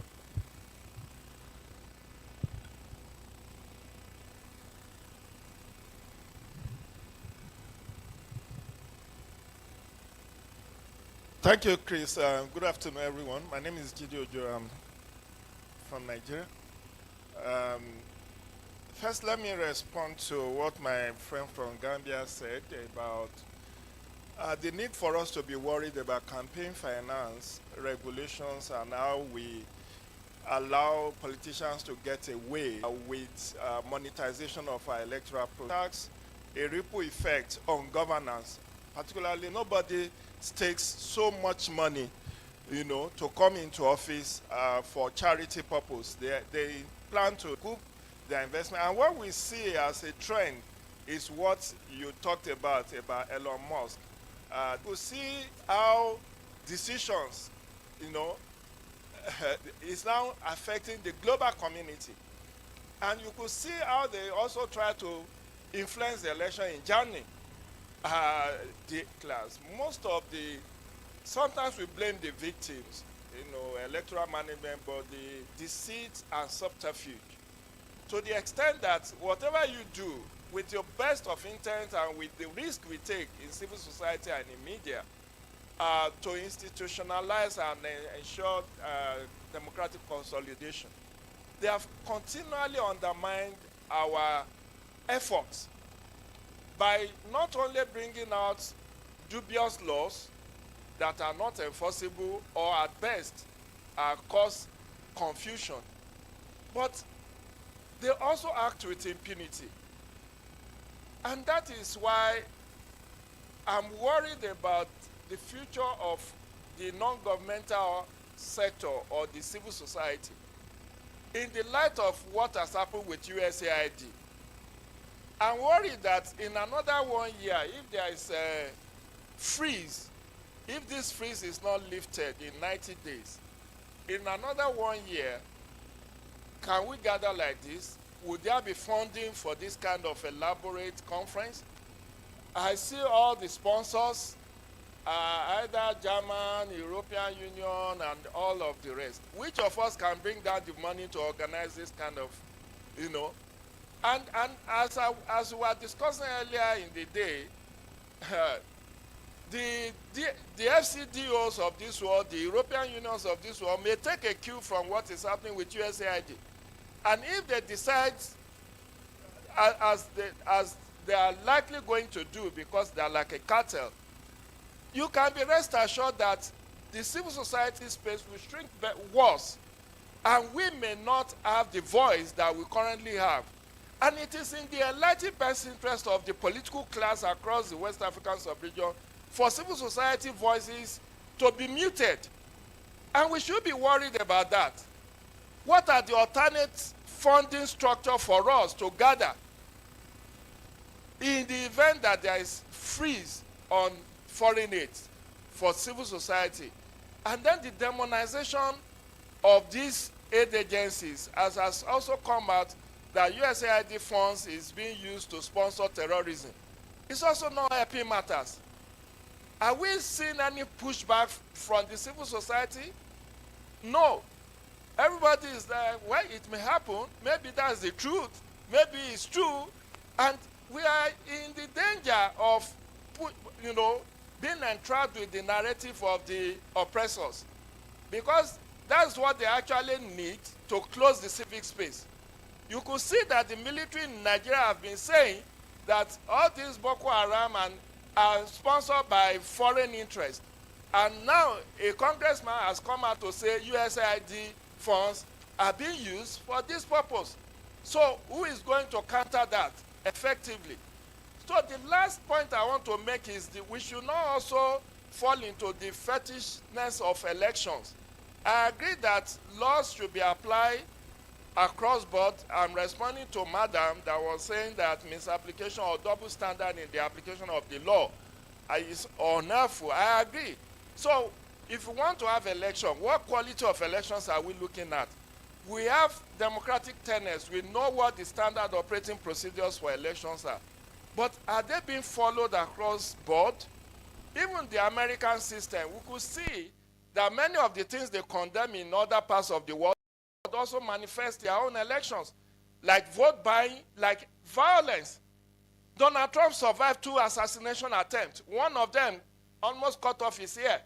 Speaker 8: Thank you, Chris. Good afternoon, everyone. My name is Jide Ojo. I'm from Nigeria. First, let me respond to what my friend from Gambia said about the need for us to be worried about campaign finance regulations and how we allow politicians to get away with monetization of our electoral tax, a ripple effect on governance. Particularly, nobody stakes so much money, to come into office for charity purpose. They plan to recoup their investment. And what we see as a trend is what you talked about Elon Musk. To see how decisions, is now affecting the global community. And you could see how they also try to influence the election in Germany. The class. Sometimes we blame the victims, electoral management, but the deceit and subterfuge. To the extent that whatever you do, with your best of intent and with the risk we take in civil society and in media, to institutionalize and ensure democratic consolidation, they have continually undermined our efforts by not only bringing out dubious laws that are not enforceable or at best cause confusion, but they also act with impunity. And that is why I'm worried about the future of the non-governmental sector or the civil society in the light of what has happened with USAID. I'm worried that in another 1 year, if there is a freeze, if this freeze is not lifted in 90 days, in another 1 year, can we gather like this? Would there be funding for this kind of elaborate conference? I see all the sponsors, either German, European Union, and all of the rest. Which of us can bring down the money to organize this kind of, And as we were discussing earlier in the day, the FCDOs of this world, the European unions of this world, may take a cue from what is happening with USAID. And if they decide, as they are likely going to do, because they are like a cartel, you can be rest assured that the civil society space will shrink worse, and we may not have the voice that we currently have. And it is in the enlightened best interest of the political class across the West African sub-region for civil society voices to be muted. And we should be worried about that. What are the alternate funding structure for us to gather in the event that there is freeze on foreign aid for civil society? And then the demonization of these aid agencies, as has also come out that USAID funds is being used to sponsor terrorism. It's also not helping matters. Are we seeing any pushback from the civil society? No. Everybody is there. Well, it may happen. Maybe that's the truth. Maybe it's true. And we are in the danger of, being entrapped with the narrative of the oppressors. Because that's what they actually need to close the civic space. You could see that the military in Nigeria have been saying that all these Boko Haram are sponsored by foreign interests. And now a congressman has come out to say USAID funds are being used for this purpose. So who is going to counter that effectively? So the last point I want to make is that we should not also fall into the fetishness of elections. I agree that laws should be applied across board. I'm responding to Madam that was saying that misapplication or double standard in the application of the law is unlawful. I agree. So if we want to have election, what quality of elections are we looking at? We have democratic tenets. We know what the standard operating procedures for elections are. But are they being followed across board? Even the American system, we could see that many of the things they condemn in other parts of the world also manifest their own elections, like vote buying, like violence. Donald Trump survived 2 assassination attempts. One of them almost cut off his ear.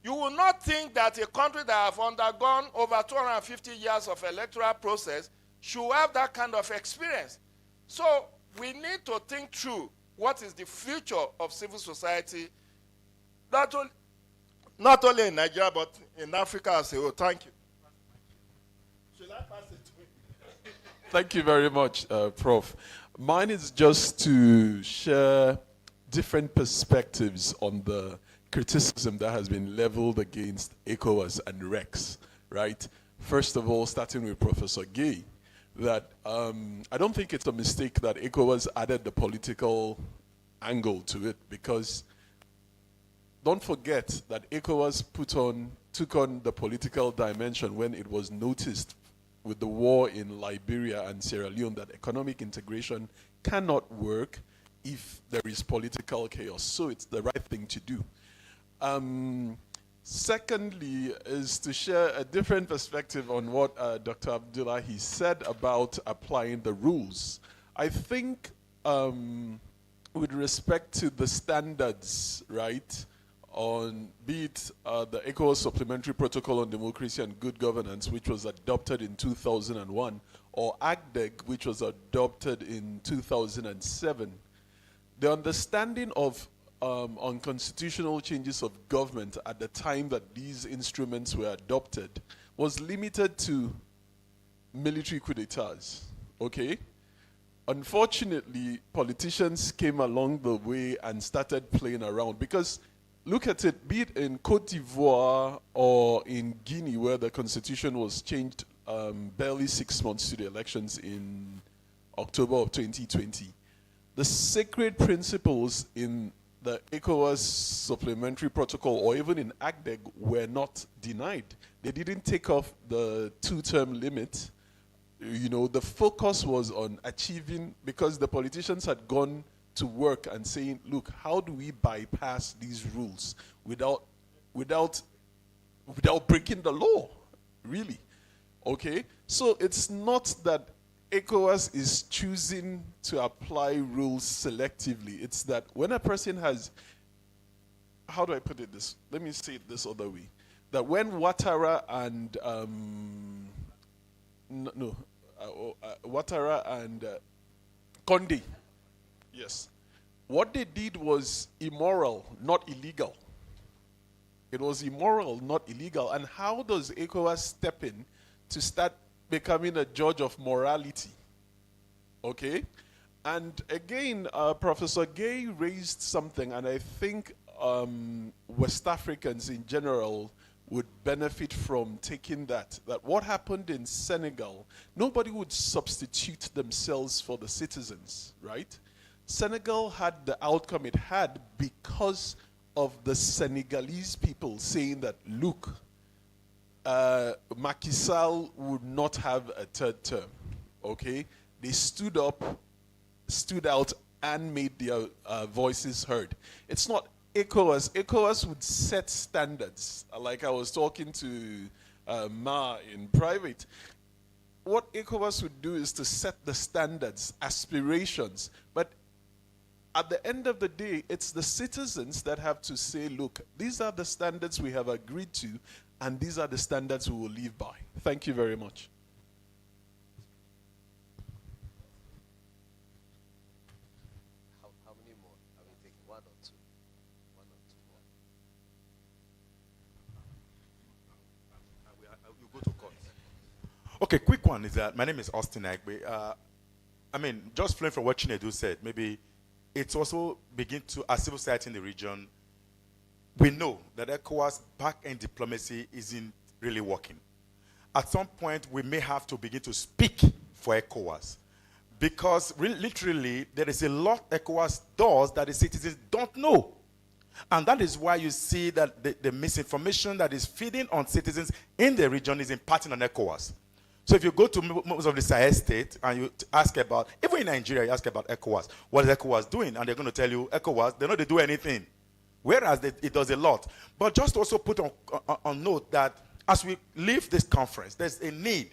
Speaker 8: You will not think that a country that have undergone over 250 years of electoral process should have that kind of experience. So we need to think through what is the future of civil society, not only in Nigeria, but in Africa as a whole. Thank you. Should I pass it to him?
Speaker 9: Thank you very much, Prof. Mine is just to share different perspectives on the criticism that has been leveled against ECOWAS and REX, right? First of all, starting with Professor Gay, that I don't think it's a mistake that ECOWAS added the political angle to it, because don't forget that ECOWAS took on the political dimension when it was noticed with the war in Liberia and Sierra Leone that economic integration cannot work if there is political chaos. So it's the right thing to do. Secondly, is to share a different perspective on what Dr. Abdullahi said about applying the rules. I think with respect to the standards, right, on be it the ECOWAS Supplementary Protocol on Democracy and Good Governance, which was adopted in 2001, or ACDEG, which was adopted in 2007, the understanding of unconstitutional changes of government at the time that these instruments were adopted was limited to military coup d'etats, okay? Unfortunately, politicians came along the way and started playing around, because look at it, be it in Cote d'Ivoire or in Guinea, where the constitution was changed barely 6 months to the elections in October of 2020. The sacred principles in the ECOWAS Supplementary Protocol or even in ACDEG were not denied. They didn't take off the 2-term limit. You know, the focus was on achieving, because the politicians had gone to work and saying, look, how do we bypass these rules without breaking the law, really? Okay, so it's not that ECOWAS is choosing to apply rules selectively. It's that when a person has, how do I put it this? Let me say it this other way. That when Ouattara and, Ouattara and Condé, yes, what they did was immoral, not illegal. It was immoral, not illegal. And how does ECOWAS step in to start becoming a judge of morality? Okay? And again, Professor Gay raised something, and I think West Africans in general would benefit from taking that what happened in Senegal, nobody would substitute themselves for the citizens, right? Senegal had the outcome it had because of the Senegalese people saying that, look, Macky Sall would not have a third term. Okay, they stood out, and made their voices heard. It's not ECOWAS. ECOWAS would set standards. Like I was talking to Ma in private. What ECOWAS would do is to set the standards, aspirations, but at the end of the day, it's the citizens that have to say, look, these are the standards we have agreed to, and these are the standards we will live by. Thank you very much.
Speaker 10: How many more? I will take one or two. One or two more.
Speaker 11: You go to court. Okay, quick one is that my name is Austin Agbe. I mean, just flowing from what Chinedu said, maybe it's also begin to, as civil society in the region, we know that ECOWAS back-end diplomacy isn't really working. At some point, we may have to begin to speak for ECOWAS, because literally there is a lot ECOWAS does that the citizens don't know. And that is why you see that the misinformation that is feeding on citizens in the region is impacting on ECOWAS. So if you go to most of the Sahel states and you ask about, even in Nigeria, you ask about ECOWAS, what is ECOWAS doing? And they're going to tell you, ECOWAS, they know they do anything. Whereas it does a lot. But just also put on note that as we leave this conference, there's a need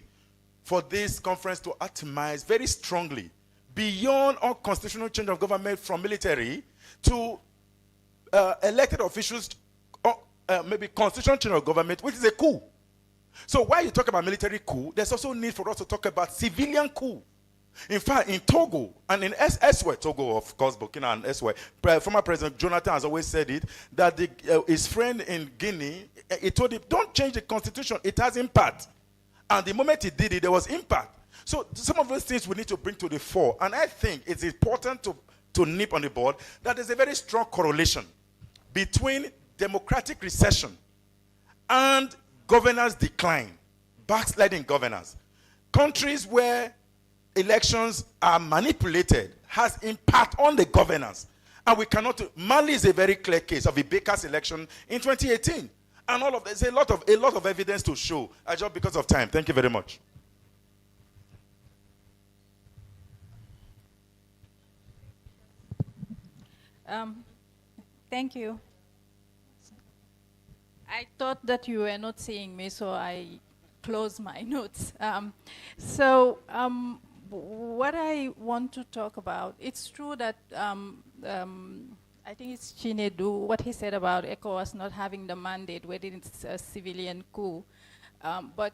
Speaker 11: for this conference to atomize very strongly beyond all constitutional change of government from military to elected officials, maybe constitutional change of government, which is a coup. So while you talk about military coup, there's also need for us to talk about civilian coup. In fact, in Togo and in elsewhere, Togo, of course, Burkina and elsewhere, former President Jonathan has always said it, that his friend in Guinea, he told him, don't change the constitution, it has impact. And the moment he did it, there was impact. So some of those things we need to bring to the fore. And I think it's important to nip on the board that there's a very strong correlation between democratic recession and governance decline, backsliding governance. Countries where elections are manipulated has impact on the governance. And we cannot, Mali is a very clear case of a Baker's election in 2018. And all of there's a lot of evidence to show. Just because of time. Thank you very much.
Speaker 12: Thank you. I thought that you were not seeing me, so I closed my notes. What I want to talk about, it's true that I think it's Chinedu, what he said about ECOWAS not having the mandate, whether it's a civilian coup. But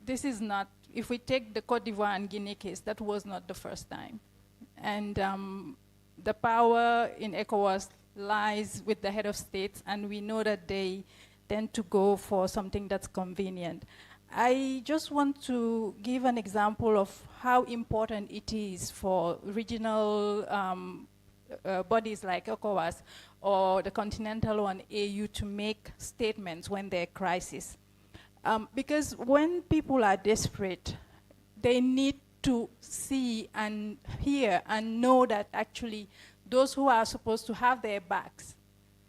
Speaker 12: this is not, if we take the Cote d'Ivoire and Guinea case, that was not the first time. And the power in ECOWAS lies with the head of states, and we know that they tend to go for something that's convenient. I just want to give an example of how important it is for regional bodies like ECOWAS or the Continental one, AU, to make statements when there are crises. Because when people are desperate, they need to see and hear and know that actually those who are supposed to have their backs,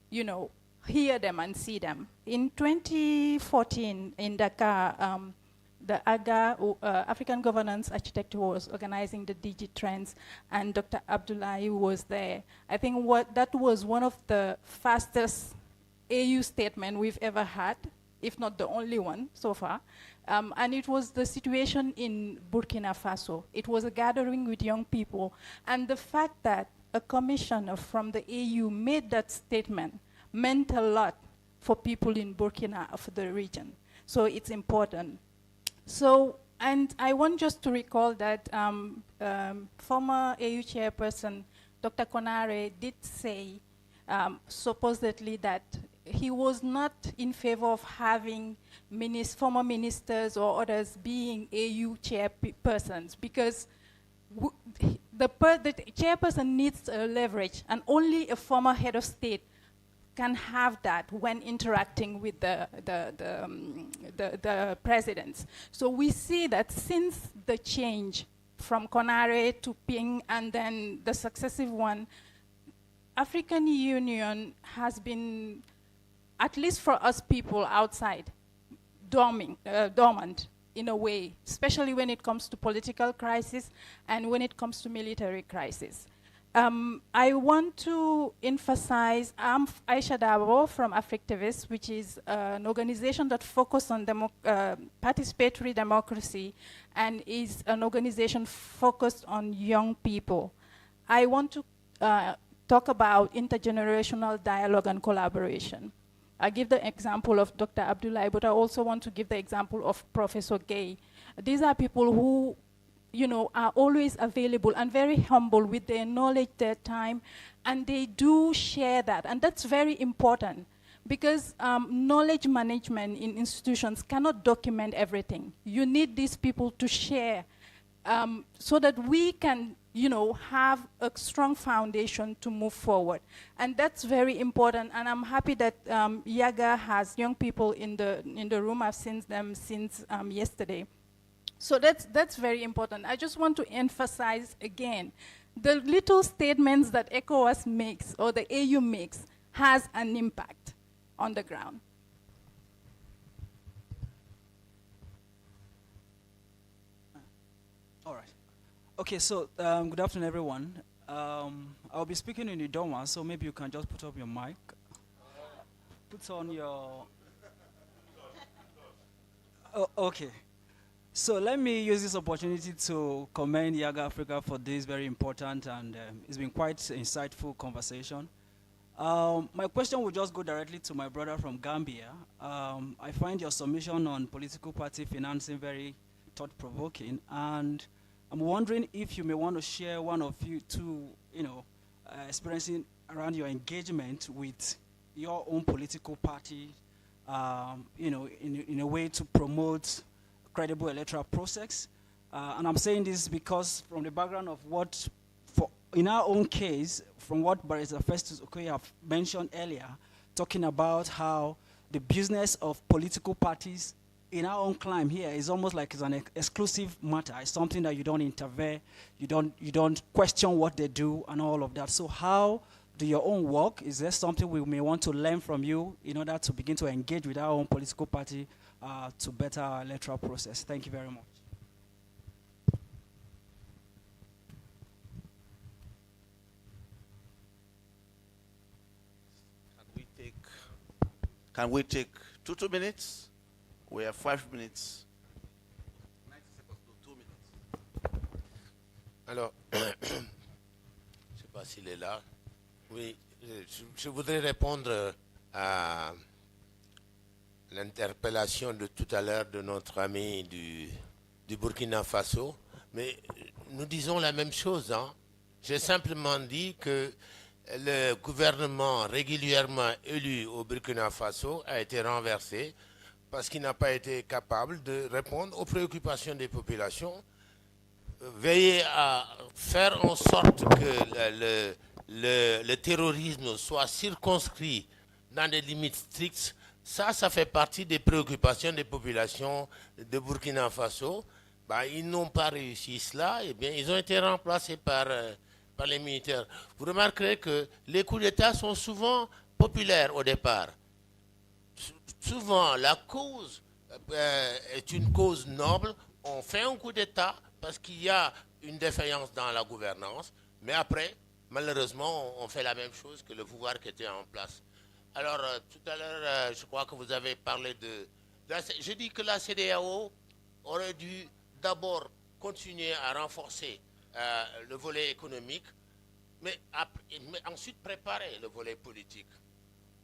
Speaker 12: you know, hear them and see them. In 2014 in Dakar, the AGA, African Governance Architect, was organizing the DG Trends, and Dr. Abdullahi was there. I think that was one of the fastest AU statement we've ever had, if not the only one so far. And it was the situation in Burkina Faso. It was a gathering with young people. And the fact that a commissioner from the AU made that statement meant a lot for people in Burkina, for the region. So it's important. So, and I want just to recall that former AU chairperson, Dr. Konare, did say supposedly that he was not in favor of having former ministers or others being AU chairpersons, because the chairperson needs leverage, and only a former head of state can have that when interacting with the presidents. So we see that since the change from Konare to Ping and then the successive one, African Union has been, at least for us people outside, dormant in a way, especially when it comes to political crisis and when it comes to military crisis. I want to emphasize, I'm Aisha Dabo from Africtivists, which is an organization that focuses on participatory democracy and is an organization focused on young people. I want to talk about intergenerational dialogue and collaboration. I give the example of Dr. Abdullahi, but I also want to give the example of Professor Gay. These are people who, you know, are always available and very humble with their knowledge, their time, and they do share that. And that's very important because knowledge management in institutions cannot document everything. You need these people to share so that we can, you know, have a strong foundation to move forward. And that's very important. And I'm happy that Yaga has young people in the room. I've seen them since yesterday. So that's very important. I just want to emphasize again, the little statements that ECOWAS makes or the AU makes has an impact on the ground.
Speaker 13: All right. Okay, so good afternoon, everyone. I'll be speaking in Idoma, so maybe you can just put up your mic. Put on your... Oh, okay. So let me use this opportunity to commend Yaga Africa for this very important and it's been quite insightful conversation. My question will just go directly to my brother from Gambia. I find your submission on political party financing very thought-provoking, and I'm wondering if you may want to share one of you two, you know, experiencing around your engagement with your own political party, you know, in a way to promote credible electoral process. And I'm saying this because from the background of what, in our own case, from what Barrister Festus Okoye have mentioned earlier, talking about how the business of political parties in our own climb here is almost like it's an exclusive matter. It's something that you don't interfere, you don't question what they do and all of that. So how do your own work? Is there something we may want to learn from you in order to begin to engage with our own political party to better our electoral process? Thank you very much.
Speaker 5: Can we take 2 minutes? We have 5 minutes. 90 seconds to 2 minutes.
Speaker 1: Alors, je ne sais pas s'il est là. Oui, je voudrais répondre à l'interpellation de tout à l'heure de notre ami du Burkina Faso. Mais nous disons la même chose, hein. J'ai simplement dit que le gouvernement régulièrement élu au Burkina Faso a été renversé parce qu'il n'a pas été capable de répondre aux préoccupations des populations, veiller à faire en sorte que le terrorisme soit circonscrit dans des limites strictes. Ça fait partie des préoccupations des populations de Burkina Faso. Ben, ils n'ont pas réussi cela, et bien ils ont été remplacés par les militaires. Vous remarquerez que les coups d'État sont souvent populaires au départ. Souvent, la cause est une cause noble. On fait un coup d'État parce qu'il y a une défaillance dans la gouvernance, mais après, malheureusement, on fait la même chose que le pouvoir qui était en place. Alors, tout à l'heure, je crois que vous avez parlé je dis que la CEDEAO aurait dû d'abord continuer à renforcer le volet économique, mais ensuite préparer le volet politique.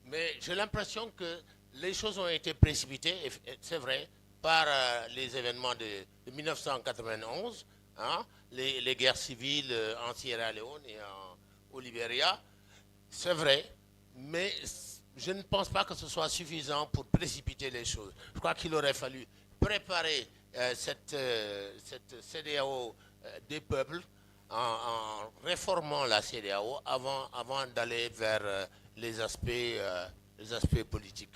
Speaker 1: Mais j'ai l'impression que les choses ont été précipitées, c'est vrai, par les événements de 1991, hein, les guerres civiles en Sierra Leone et au Libéria. C'est vrai, mais je ne pense pas que ce soit suffisant pour précipiter les choses. Je crois qu'il aurait fallu préparer cette CEDEAO des peuples en réformant la CEDEAO avant d'aller vers les aspects politiques.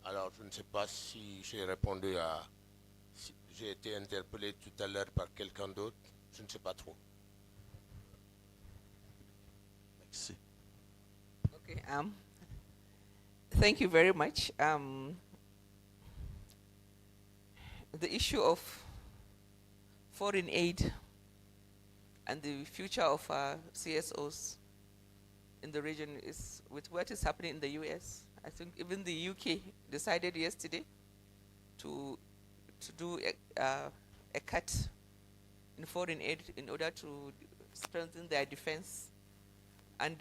Speaker 1: Alors, je ne sais pas si j'ai répondu si j'ai été interpellé tout à l'heure par quelqu'un d'autre. Je ne sais pas trop.
Speaker 5: Merci.
Speaker 3: Okay. Thank you very much. the issue of foreign aid and the future of CSOs in the region is with what is happening in the US. I think even the UK decided yesterday to do a cut in foreign aid in order to strengthen their defense. And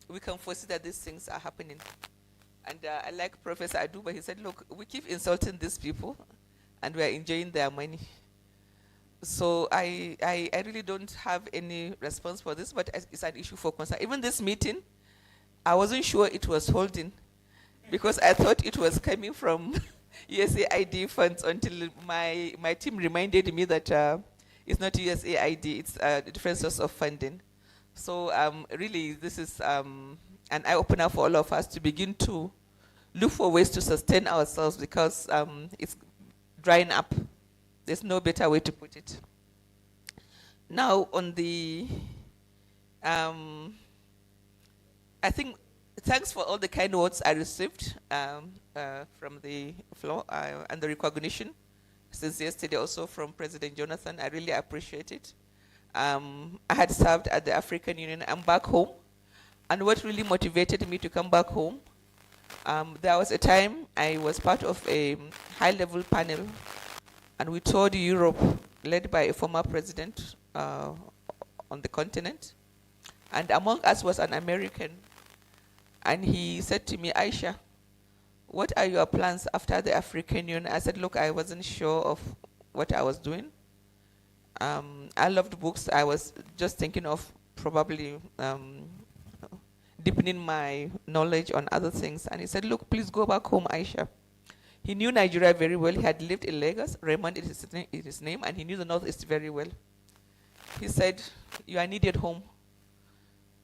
Speaker 3: we can foresee that these things are happening. And I like Professor Aduba. He said, look, we keep insulting these people and we are enjoying their money. So I really don't have any response for this, but it's an issue for concern. Even this meeting, I wasn't sure it was holding because I thought it was coming from USAID funds until my team reminded me that it's not USAID, it's a different source of funding. So really, this is an eye-opener for all of us to begin to look for ways to sustain ourselves because it's drying up. There's no better way to put it. Now, on the, I think, thanks for all the kind words I received from the floor and the recognition since yesterday also from President Jonathan. I really appreciate it. I had served at the African Union. I'm back home. And what really motivated me to come back home, there was a time I was part of a high-level panel, and we toured Europe, led by a former president on the continent. And among us was an American. And he said to me, Aisha, what are your plans after the African Union? I said, look, I wasn't sure of what I was doing. I loved books. I was just thinking of probably deepening my knowledge on other things. And he said, look, please go back home, Aisha. He knew Nigeria very well. He had lived in Lagos. Raymond is his name, and he knew the Northeast very well. He said, you are needed home.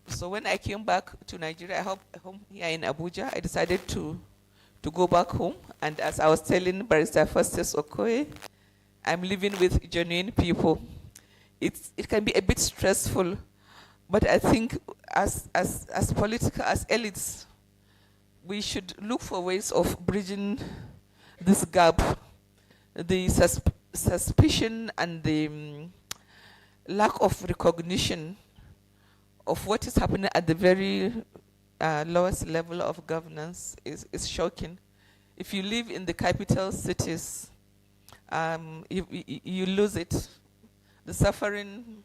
Speaker 3: So when I came back to Nigeria, home here in Abuja, I decided to go back home. And as I was telling Barrister Festus Okoye, I'm living with genuine people. It can be a bit stressful, but I think as political, as elites, we should look for ways of bridging this gap, the suspicion and the lack of recognition of what is happening at the very lowest level of governance is shocking. If you live in the capital cities, you lose it. The suffering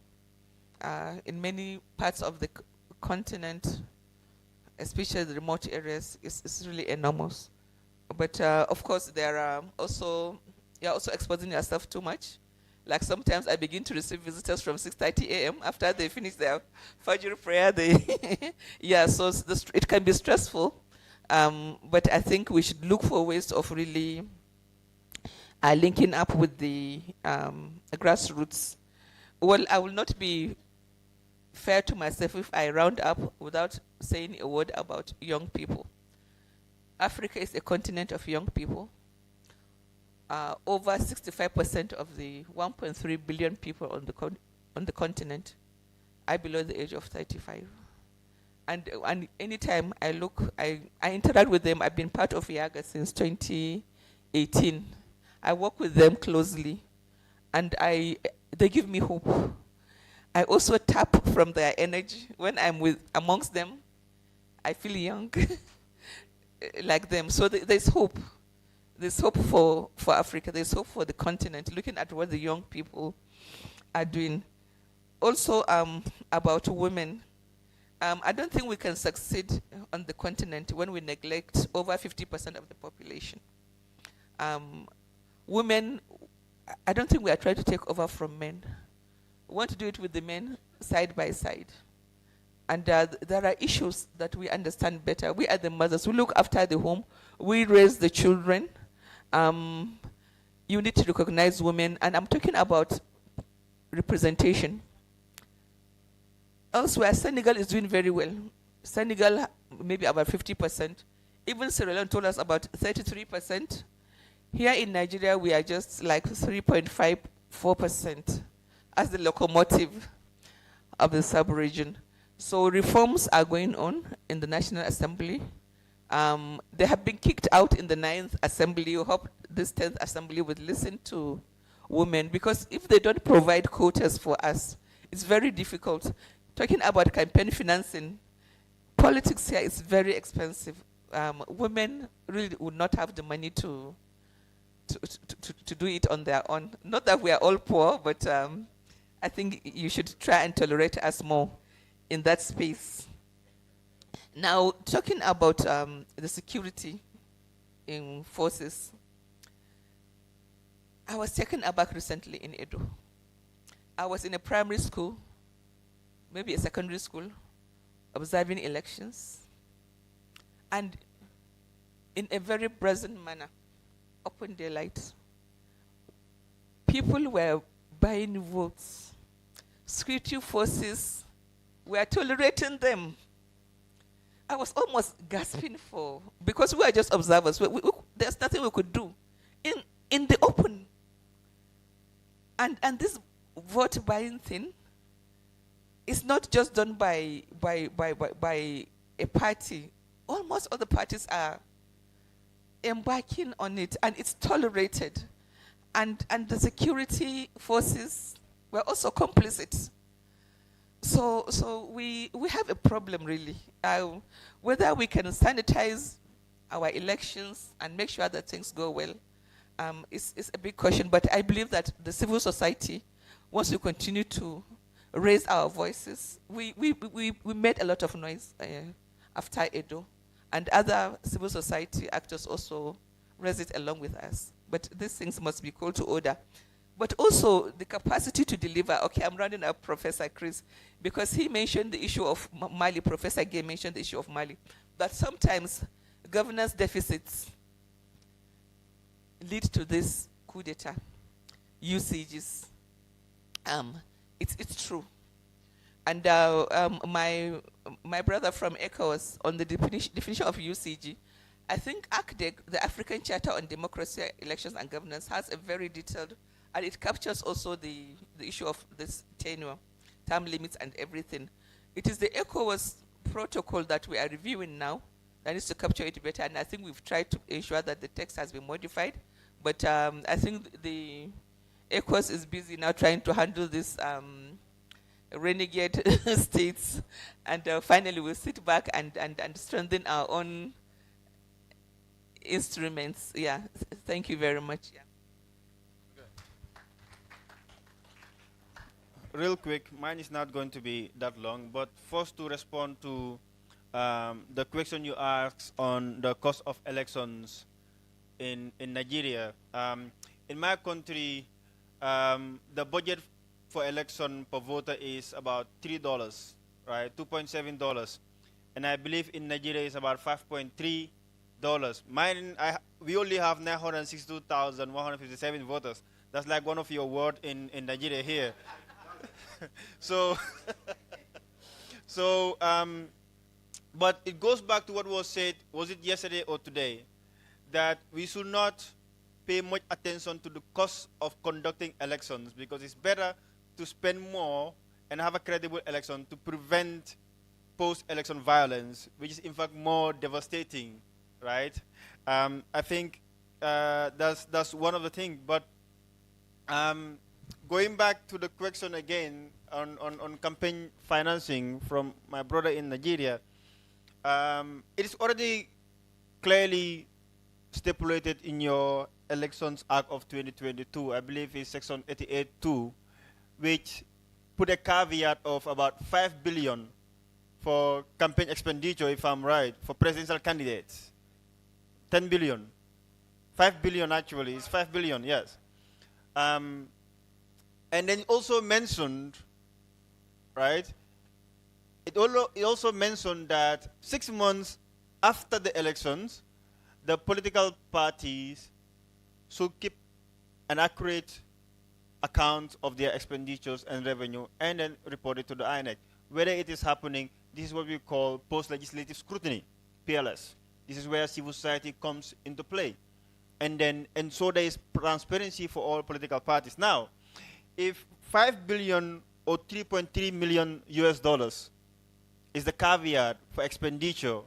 Speaker 3: in many parts of the continent, especially the remote areas, is really enormous. But of course, you're also exposing yourself too much. Like sometimes I begin to receive visitors from 6:30 a.m. after they finish their Fajr prayer. So it can be stressful. But I think we should look for ways of really linking up with the grassroots. Well, I will not be fair to myself if I round up without saying a word about young people. Africa is a continent of young people. Over 65% of the 1.3 billion people on the continent are below the age of 35. And anytime I interact with them. I've been part of YAGA since 2018. I work with them closely, and they give me hope. I also tap from their energy. When I'm amongst them, I feel young, like them. So there's hope. There's hope for Africa. There's hope for the continent, looking at what the young people are doing. Also, about women, I don't think we can succeed on the continent when we neglect over 50% of the population. Women, I don't think we are trying to take over from men. We want to do it with the men side by side. And there are issues that we understand better. We are the mothers. We look after the home. We raise the children. You need to recognize women. And I'm talking about representation. Elsewhere, Senegal is doing very well. Senegal, maybe about 50%. Even Sierra Leone told us about 33%. Here in Nigeria, we are just like 3.54% as the locomotive of the sub-region. So reforms are going on in the National Assembly. They have been kicked out in the 9th Assembly. We hope this 10th Assembly would listen to women, because if they don't provide quotas for us, it's very difficult. Talking about campaign financing, politics here is very expensive. Women really would not have the money to do it on their own. Not that we are all poor, but I think you should try and tolerate us more in that space. Now, talking about the security in forces, I was taken aback recently in Edo. I was in a primary school, maybe a secondary school, observing elections, and in a very brazen manner, open daylight, people were buying votes. Security forces were tolerating them. I was almost gasping because we are just observers. There's nothing we could do in the open. And this vote buying thing is not just done by a party. Almost all the parties are embarking on it, and it's tolerated. And the security forces were also complicit. So we have a problem, really. Whether we can sanitize our elections and make sure that things go well is a big question. But I believe that the civil society, once we continue to raise our voices, we made a lot of noise after Edo, and other civil society actors also raised it along with us. But these things must be called to order. But also the capacity to deliver. Okay, I'm rounding up Professor Chris, because he mentioned the issue of Mali. Professor Gay mentioned the issue of Mali. That sometimes governance deficits lead to this coup d'etat usages. It's true. And my brother from ECOWAS, on the definition of UCG, I think ACDEC, the African Charter on Democracy, Elections and Governance, has a very detailed, and it captures also the issue of this tenure, term limits and everything. It is the ECOWAS protocol that we are reviewing now that needs to capture it better, and I think we've tried to ensure that the text has been modified, but I think the ECOWAS is busy now trying to handle this renegade states, and finally we'll sit back and strengthen our own instruments. Yeah, thank you very much. Yeah.
Speaker 4: Real quick, mine is not going to be that long, but first to respond to the question you asked on the cost of elections in Nigeria. In my country, the budget for election per voter is about $3, right? $2.7, and I believe in Nigeria is about $5.3. Mine, we only have 962,157 voters. That's like one of your wards in Nigeria here. So, but it goes back to what was said, was it yesterday or today, that we should not pay much attention to the cost of conducting elections, because it's better to spend more and have a credible election to prevent post-election violence, which is in fact more devastating, right? I think that's one of the things. But going back to the question again on campaign financing from my brother in Nigeria, it is already clearly stipulated in your Elections Act of 2022, I believe it's section 88.2, which put a caveat of about 5 billion for campaign expenditure, if I'm right, for presidential candidates. 10 billion. 5 billion actually, it's 5 billion, yes. And then it also mentioned, right, it also mentioned that 6 months after the elections, the political parties should keep an accurate account of their expenditures and revenue and then report it to the INEC. Whether it is happening, this is what we call post-legislative scrutiny, PLS. This is where civil society comes into play. And so there is transparency for all political parties. Now, if 5 billion or 3.3 million US dollars is the caveat for expenditure,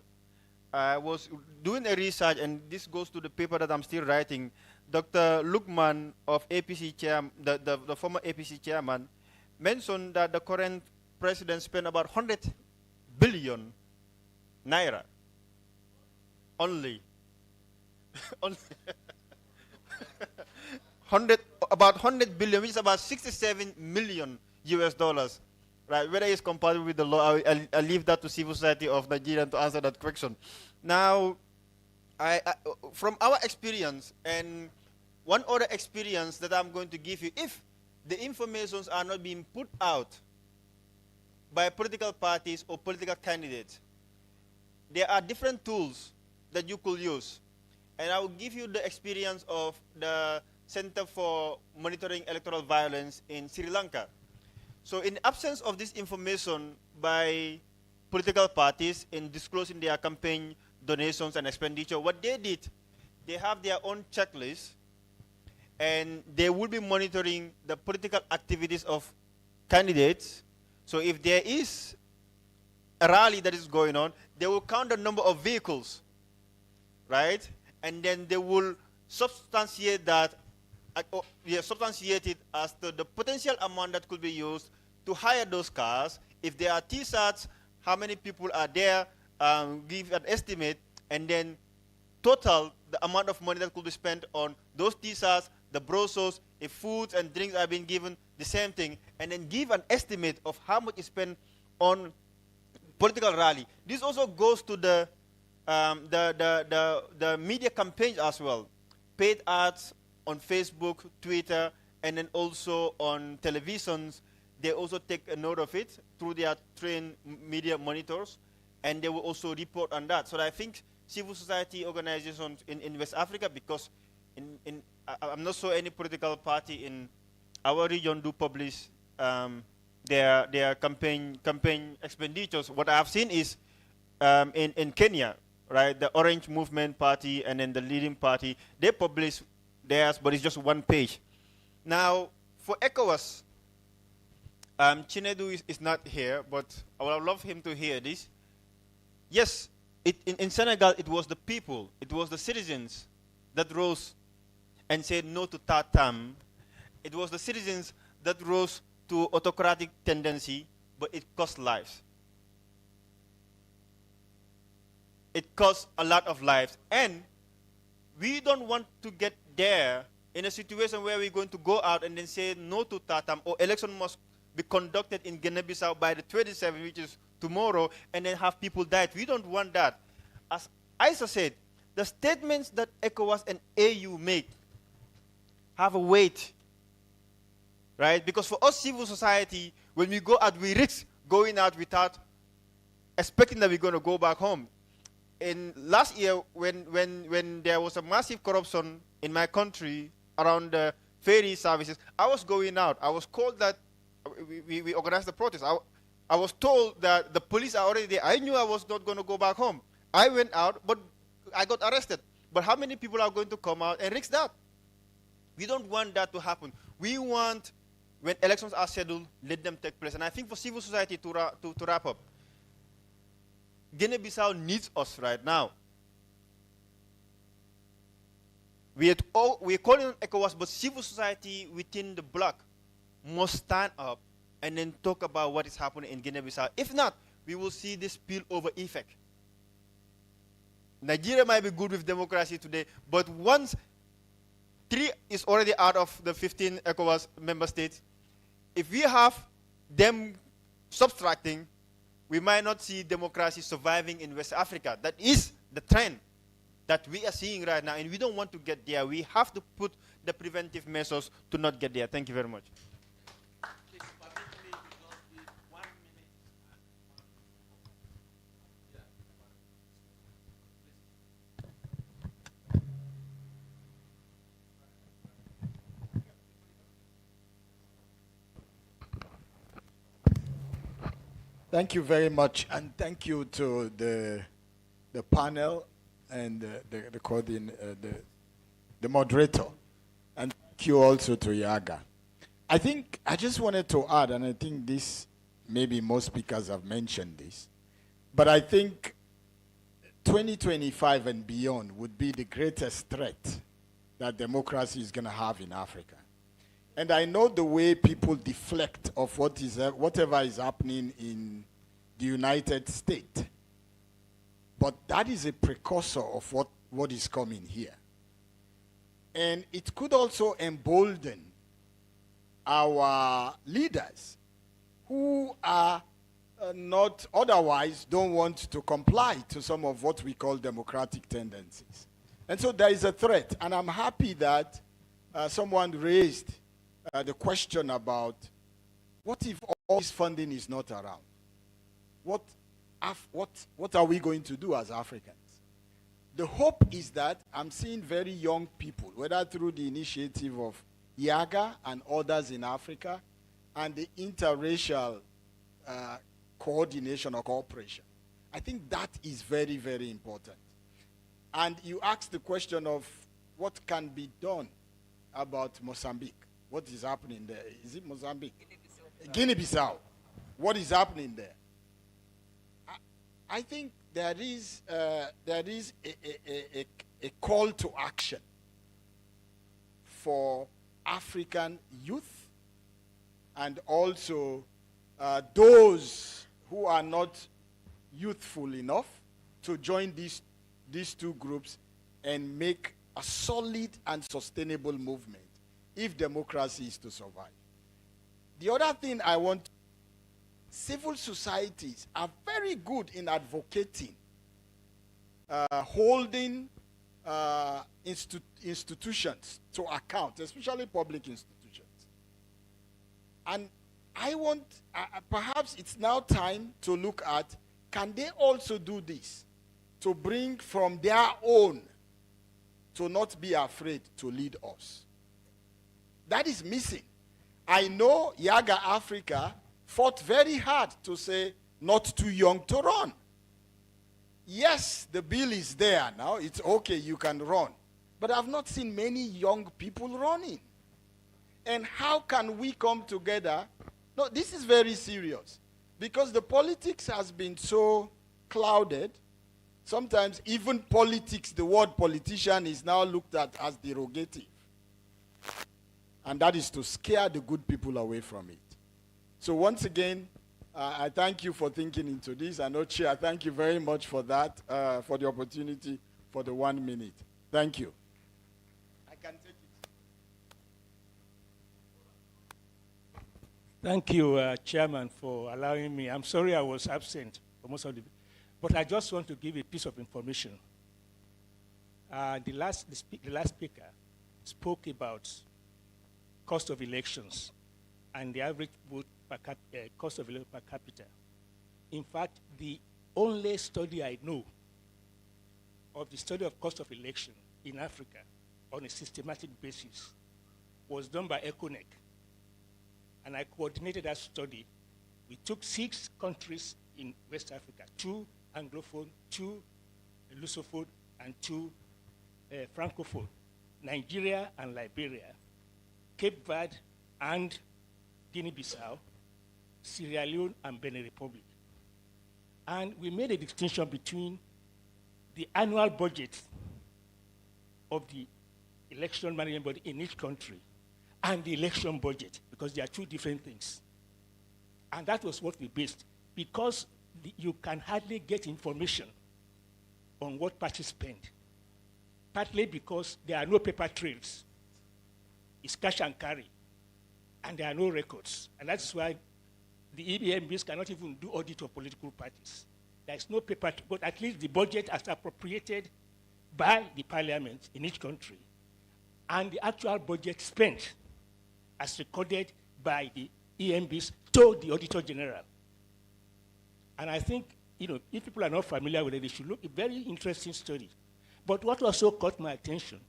Speaker 4: I was doing a research, and this goes to the paper that I'm still writing, Dr. Lukman of APC the former APC chairman, mentioned that the current president spent about 100 billion naira only. Only 100 billion, which is about 67 million US dollars. Right, whether it's compatible with the law, I'll leave that to civil society of Nigeria to answer that question. Now, from our experience, and one other experience that I'm going to give you, if the informations are not being put out by political parties or political candidates, there are different tools that you could use. And I will give you the experience of the Center for Monitoring Electoral Violence in Sri Lanka. So in absence of this information by political parties in disclosing their campaign donations and expenditure, what they did, they have their own checklist, and they will be monitoring the political activities of candidates. So if there is a rally that is going on, they will count the number of vehicles, right? And then they will substantiate that, substantiate it as to the potential amount that could be used to hire those cars. If there are T-SATs, how many people are there, give an estimate, and then total the amount of money that could be spent on those T-SATs, the brochures, if foods and drinks are being given, the same thing, and then give an estimate of how much is spent on political rally. This also goes to the media campaigns as well. Paid ads on Facebook, Twitter, and then also on televisions. They also take a note of it through their trained media monitors, and they will also report on that. So I think civil society organizations in West Africa, because I'm not sure any political party in our region do publish their campaign expenditures. What I have seen is in Kenya, right, the Orange Movement Party and then the leading party, they publish theirs, but it's just one page. Now, for ECOWAS, Chinedu is not here, but I would love him to hear this. Yes, in Senegal, it was the people, it was the citizens that rose and said no to Tatam. It was the citizens that rose to autocratic tendency, but it cost lives. It cost a lot of lives. And we don't want to get there in a situation where we're going to go out and then say no to Tatam, or election must be conducted in Guinea-Bissau by the 27th, which is tomorrow, and then have people die. We don't want that. As Isa said, the statements that ECOWAS and AU make have a weight, right? Because for us, civil society, when we go out, we risk going out without expecting that we're going to go back home. In last year, when there was a massive corruption in my country around the ferry services, I was going out. I was called that we organized the protest. I was told that the police are already there. I knew I was not going to go back home. I went out, but I got arrested. But how many people are going to come out and risk that? We don't want that to happen. We want, when elections are scheduled, let them take place. And I think for civil society to wrap up, Guinea-Bissau needs us right now. We're calling on ECOWAS, but civil society within the bloc must stand up and then talk about what is happening in Guinea-Bissau. If not, we will see this spillover effect. Nigeria might be good with democracy today, but once 3 is already out of the 15 ECOWAS member states, if we have them subtracting, we might not see democracy surviving in West Africa. That is the trend that we are seeing right now, and we don't want to get there. We have to put the preventive measures to not get there. Thank you very much.
Speaker 14: Thank you very much, and thank you to the panel and the moderator, and thank you also to Yaga. I think I just wanted to add, and I think this, maybe most speakers have mentioned this, but I think 2025 and beyond would be the greatest threat that democracy is going to have in Africa. And I know the way people deflect of whatever is happening in the United States. But that is a precursor of what is coming here. And it could also embolden our leaders who are not otherwise don't want to comply to some of what we call democratic tendencies. And so there is a threat. And I'm happy that someone raised the question about what if all this funding is not around? What are we going to do as Africans? The hope is that I'm seeing very young people, whether through the initiative of IAGA and others in Africa, and the interracial coordination or cooperation. I think that is very, very important. And you asked the question of what can be done about Mozambique. What is happening there? Is it Mozambique? Guinea-Bissau. What is happening there? I think there is a call to action for African youth and also those who are not youthful enough to join these two groups and make a solid and sustainable movement if democracy is to survive. The other thing I want, civil societies are very good in advocating, holding institutions to account, especially public institutions. And I want, perhaps it's now time to look at, can they also do this to bring from their own, to not be afraid to lead us? That is missing. I know IAGA Africa fought very hard to say not too young to run. Yes, the bill is there now. It's okay, you can run. But I've not seen many young people running. And how can we come together? No, this is very serious. Because the politics has been so clouded. Sometimes even politics, the word politician is now looked at as derogative. And that is to scare the good people away from it. So once again, I thank you for thinking into this. And Ochi, I thank you very much for that, for the opportunity for the 1 minute. Thank you. I can take it.
Speaker 15: Thank you, Chairman, for allowing me. I'm sorry I was absent for most of the, but I just want to give a piece of information. The last speaker spoke about cost of elections and the average vote cost of election per capita. In fact, the only study I know of the study of cost of election in Africa on a systematic basis was done by ECONEC. And I coordinated that study. We took 6 countries in West Africa, 2 Anglophone, 2 Lusophone, and 2 Francophone, Nigeria and Liberia, Cape Verde and Guinea-Bissau, Sierra Leone and Benin Republic. And we made a distinction between the annual budget of the election management body in each country and the election budget, because they are 2 different things. And that was what we based, because you can hardly get information on what parties spend, partly because there are no paper trails. It's cash and carry, and there are no records. And that's why the EBMBs cannot even do audit of political parties. There is no paper, but at least the budget as appropriated by the parliament in each country, and the actual budget spent as recorded by the EMBs to the Auditor General. And I think, if people are not familiar with it, they should look at a very interesting study. But what also caught my attention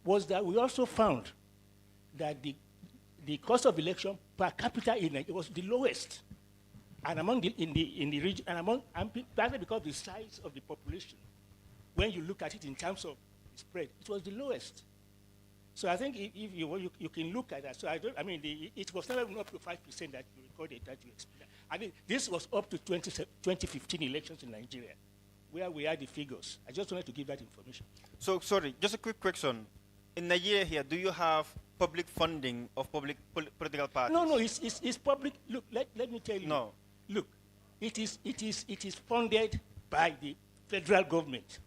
Speaker 15: was that we also found that the cost of election per capita in Nigeria was the lowest, and among in the region, and partly because of the size of the population. When you look at it in terms of the spread, it was the lowest. So I think if you can look at that. So it was never up to 5% that you recorded that you explained. I think this was up to 2015 elections in Nigeria, where we had the figures. I just wanted to give that information.
Speaker 4: So sorry, just a quick question. in Nigeria here, do you have public funding of political parties?
Speaker 15: No, it's public. Look, let me tell you.
Speaker 4: No.
Speaker 15: Look, it is funded by the federal government.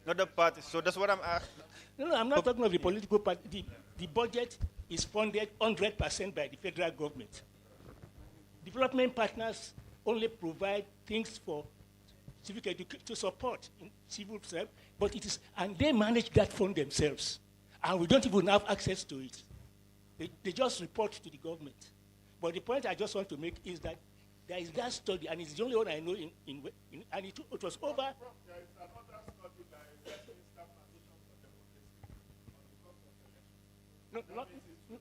Speaker 4: Not the parties. So that's what I'm asking.
Speaker 15: No, I'm not talking of the political party. The budget is funded 100% by the federal government. Development partners only provide things for civic education to support in civil service, but it is, and they manage that fund themselves, and we don't even have access to it. They just report to the government. But the point I just want to make is that there is that study, and it's the only one I know and it was over.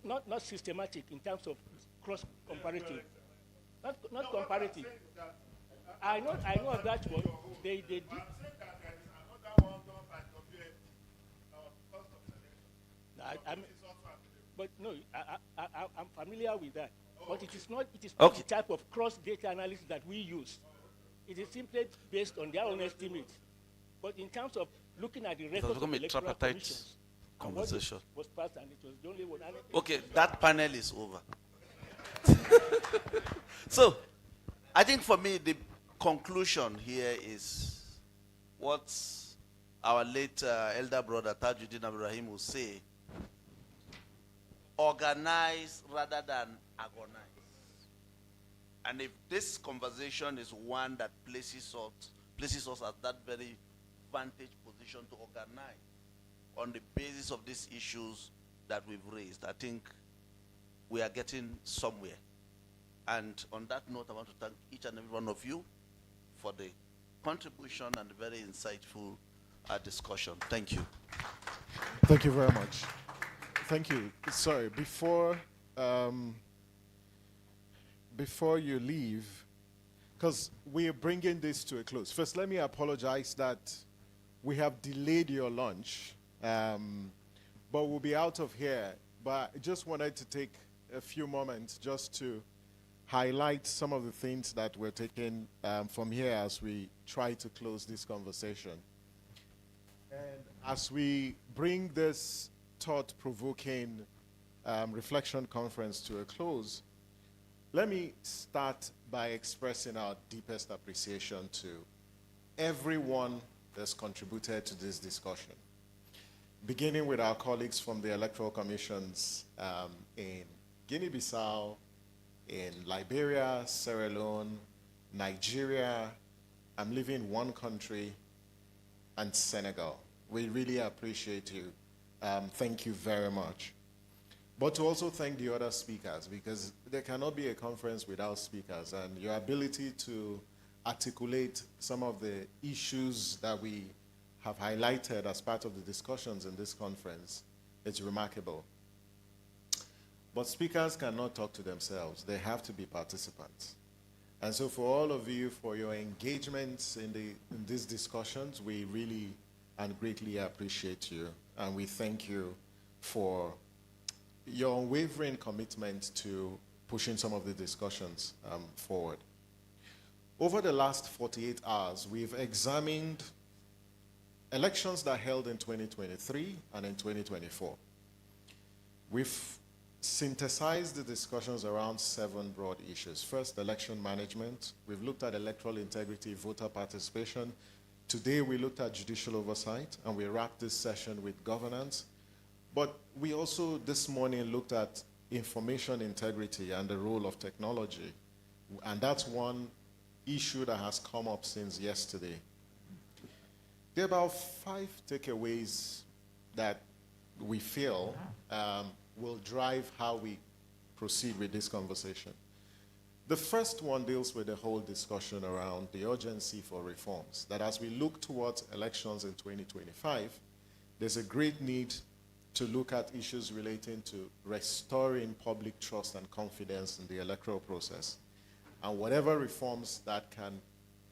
Speaker 15: No, not systematic in terms of cross comparative. Not comparative. I know of that one. They did. But no, I'm familiar with that. But it is not the type of cross data analysis that we use. It is simply based on their own estimates. But in terms of looking at the records of electoral commissions,
Speaker 5: conversation
Speaker 15: was passed, and it was the only one.
Speaker 5: Okay, that panel is over. So, I think for me, the conclusion here is what our late elder brother Tajuddin Ibrahim will say: organize rather than agonize. And if this conversation is one that places us at that very vantage position to organize on the basis of these issues that we've raised, I think we are getting somewhere. And on that note, I want to thank each and every one of you for the contribution and the very insightful discussion. Thank you.
Speaker 16: Thank you very much. Thank you. Sorry, before you leave, because we are bringing this to a close. First, let me apologize that we have delayed your lunch, but we'll be out of here. But I just wanted to take a few moments just to highlight some of the things that we're taking from here as we try to close this conversation. And as we bring this thought-provoking reflection conference to a close, let me start by expressing our deepest appreciation to everyone that's contributed to this discussion, beginning with our colleagues from the electoral commissions in Guinea-Bissau, in Liberia, Sierra Leone, Nigeria, I'm leaving one country, and Senegal. We really appreciate you. Thank you very much. But to also thank the other speakers, because there cannot be a conference without speakers, and your ability to articulate some of the issues that we have highlighted as part of the discussions in this conference is remarkable. But speakers cannot talk to themselves. They have to be participants. And so for all of you, for your engagement in these discussions, we really and greatly appreciate you. And we thank you for your unwavering commitment to pushing some of the discussions forward. Over the last 48 hours, we've examined elections that held in 2023 and in 2024. We've synthesized the discussions around 7 broad issues. First, election management. We've looked at electoral integrity, voter participation. Today, we looked at judicial oversight, and we wrapped this session with governance. But we also, this morning, looked at information integrity and the role of technology. And that's one issue that has come up since yesterday. There are about 5 takeaways that we feel will drive how we proceed with this conversation. The first one deals with the whole discussion around the urgency for reforms, that as we look towards elections in 2025, there's a great need to look at issues relating to restoring public trust and confidence in the electoral process. And whatever reforms that can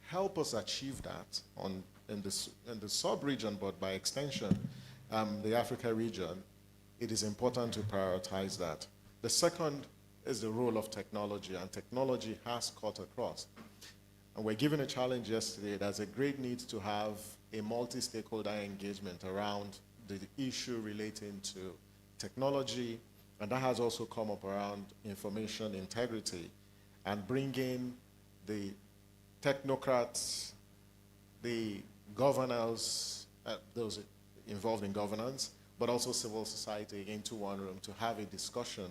Speaker 16: help us achieve that in the sub-region, but by extension, the Africa region, it is important to prioritize that. The second is the role of technology, and technology has cut across. And we're given a challenge yesterday. There's a great need to have a multi-stakeholder engagement around the issue relating to technology, and that has also come up around information integrity and bringing the technocrats, the governors, those involved in governance, but also civil society into one room to have a discussion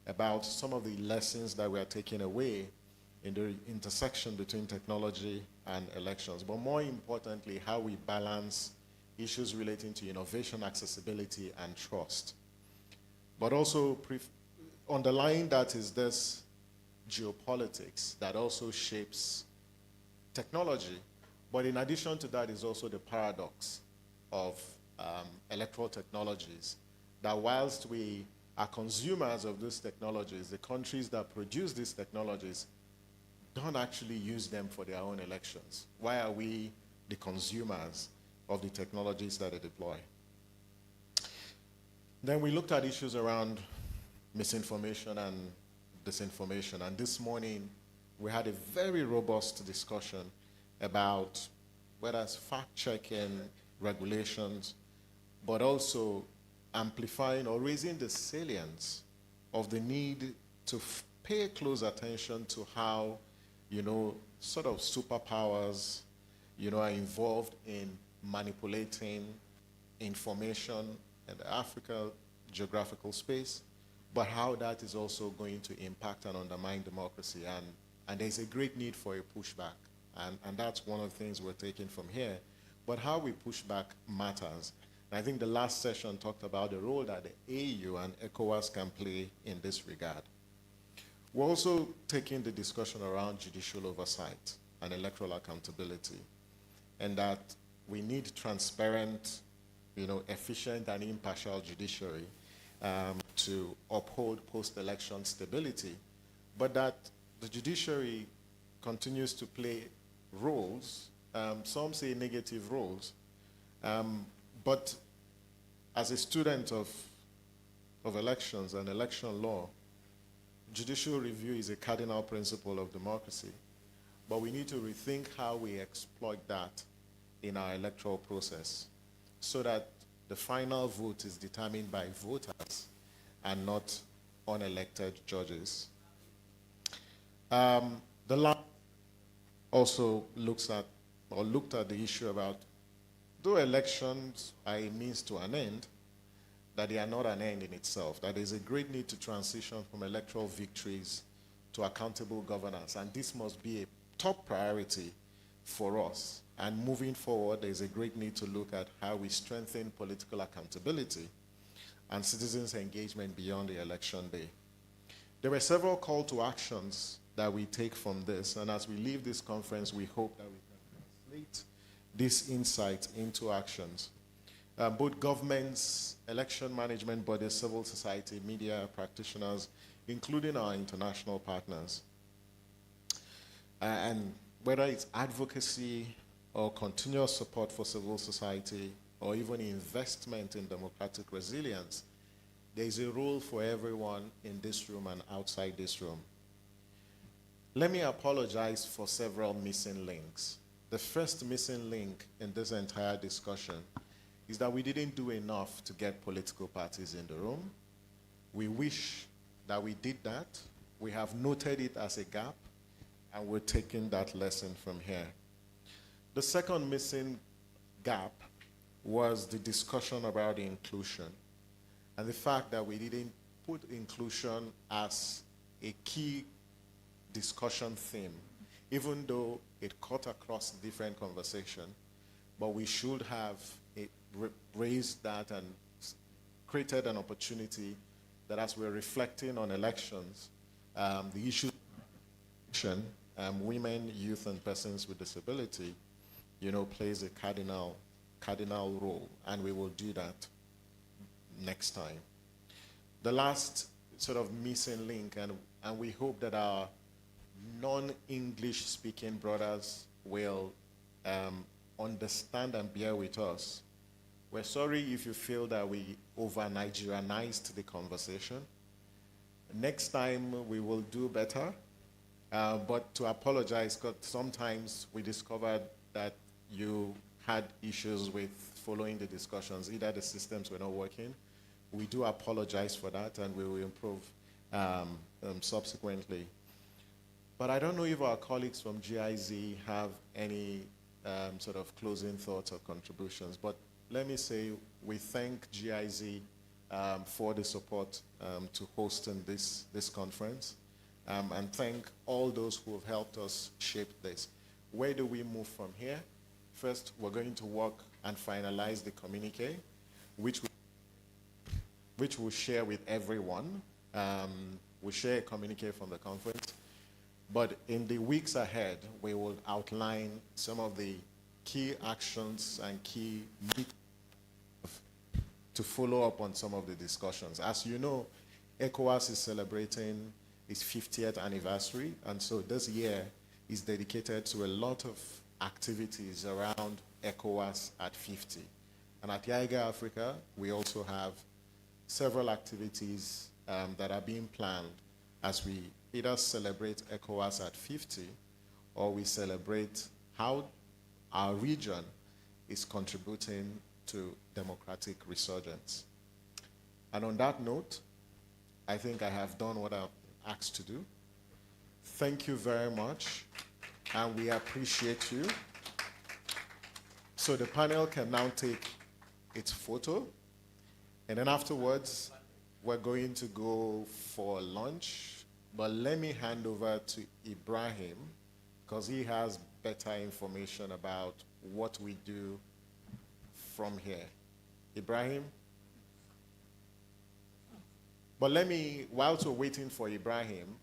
Speaker 16: about some of the lessons that we are taking away in the intersection between technology and elections. But more importantly, how we balance issues relating to innovation, accessibility, and trust. But also underlying that is this geopolitics that also shapes technology. But in addition to that is also the paradox of electoral technologies, that whilst we are consumers of these technologies, the countries that produce these technologies don't actually use them for their own elections. Why are we the consumers of the technologies that they deploy? Then we looked at issues around misinformation and disinformation. And this morning, we had a very robust discussion about whether it's fact-checking regulations, but also amplifying or raising the salience of the need to pay close attention to how, sort of superpowers, are involved in manipulating information in the Africa geographical space, but how that is also going to impact and undermine democracy. And there's a great need for a pushback. And that's one of the things we're taking from here. But how we push back matters. And I think the last session talked about the role that the AU and ECOWAS can play in this regard. We're also taking the discussion around judicial oversight and electoral accountability, and that we need transparent, efficient and impartial judiciary to uphold post-election stability, but that the judiciary continues to play roles, some say negative roles, but as a student of elections and election law, judicial review is a cardinal principle of democracy, but we need to rethink how we exploit that in our electoral process so that the final vote is determined by voters and not unelected judges. The law also looked at the issue about, though elections are a means to an end, that they are not an end in itself, that there's a great need to transition from electoral victories to accountable governance, and this must be a top priority for us. And moving forward, there's a great need to look at how we strengthen political accountability and citizens' engagement beyond the election day. There were several call to actions that we take from this, and as we leave this conference, we hope that we can translate this insight into actions. Both governments, election management bodies, civil society, media, practitioners, including our international partners. And whether it's advocacy or continuous support for civil society or even investment in democratic resilience, there is a role for everyone in this room and outside this room. Let me apologize for several missing links. The first missing link in this entire discussion is that we didn't do enough to get political parties in the room. We wish that we did that. We have noted it as a gap, and we're taking that lesson from here. The second missing gap was the discussion about inclusion and the fact that we didn't put inclusion as a key discussion theme, even though it cut across different conversation, but we should have raised that and created an opportunity that as we're reflecting on elections, the issue of women, youth, and persons with disability, plays a cardinal role, and we will do that next time. The last sort of missing link, and we hope that our non-English speaking brothers will understand and bear with us. We're sorry if you feel that we over-Nigerianized the conversation. Next time we will do better, but to apologize, because sometimes we discovered that you had issues with following the discussions. Either the systems were not working. We do apologize for that, and we will improve subsequently. But I don't know if our colleagues from GIZ have any sort of closing thoughts or contributions. But let me say we thank GIZ for the support to hosting this conference, and thank all those who have helped us shape this. Where do we move from here? First, we're going to work and finalize the communique, which we'll share with everyone. We'll share a communique from the conference. But in the weeks ahead, we will outline some of the key actions and key to follow up on some of the discussions. As you know, ECOWAS is celebrating its 50th anniversary, and so this year is dedicated to a lot of activities around ECOWAS at 50. And at YIGA Africa, we also have several activities that are being planned as we either celebrate ECOWAS at 50 or we celebrate how our region is contributing to democratic resurgence. And on that note, I think I have done what I'm asked to do. Thank you very much, and we appreciate you. So the panel can now take its photo, and then afterwards, we're going to go for lunch. But let me hand over to Ibrahim, because he has better information about what we do from here. Ibrahim? But let me, while we're waiting for Ibrahim,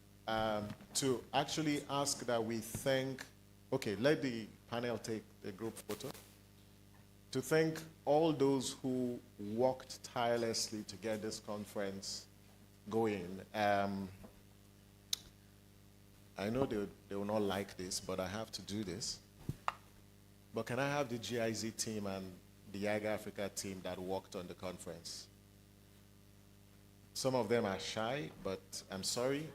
Speaker 16: to actually ask that we thank, okay, let the panel take the group photo. To thank all those who worked tirelessly to get this conference going. I know they will not like this, but I have to do this. But can I have the GIZ team and the YIGA Africa team that worked on the conference? Some of them are shy, but I'm sorry,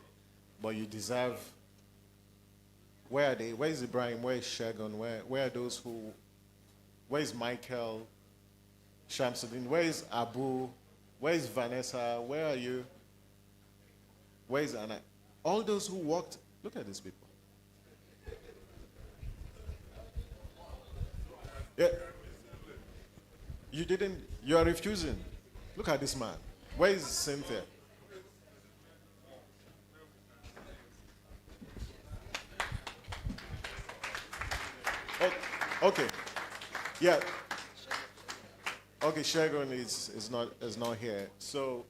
Speaker 16: but you deserve. Where are they? Where is Ibrahim? Where is Shegun? Where are those who? Where is Michael? Shamsuddin? Where is Abu? Where is Vanessa? Where are you? Where is Anna? All those who worked. Look at these people. Yeah. You didn't. You are refusing. Look at this man. Where is Cynthia? Oh, okay. Yeah. Okay, Shegun is not here. So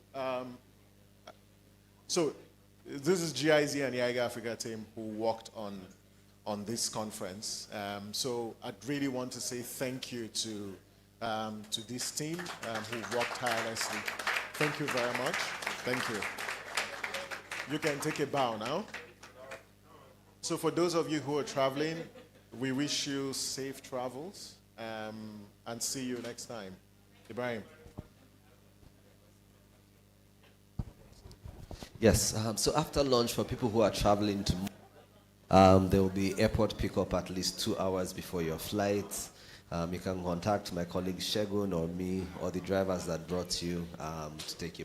Speaker 16: this is GIZ and YIGA Africa team who worked on this conference. So I'd really want to say thank you to this team who worked tirelessly. Thank you very much. Thank you. You can take a bow now. So for those of you who are traveling, we wish you safe travels and see you next time. Ibrahim.
Speaker 10: Yes, so after lunch, for people who are traveling to, there will be airport pickup at least 2 hours before your flight. You can contact my colleague Shegun or me or the drivers that brought you to take you.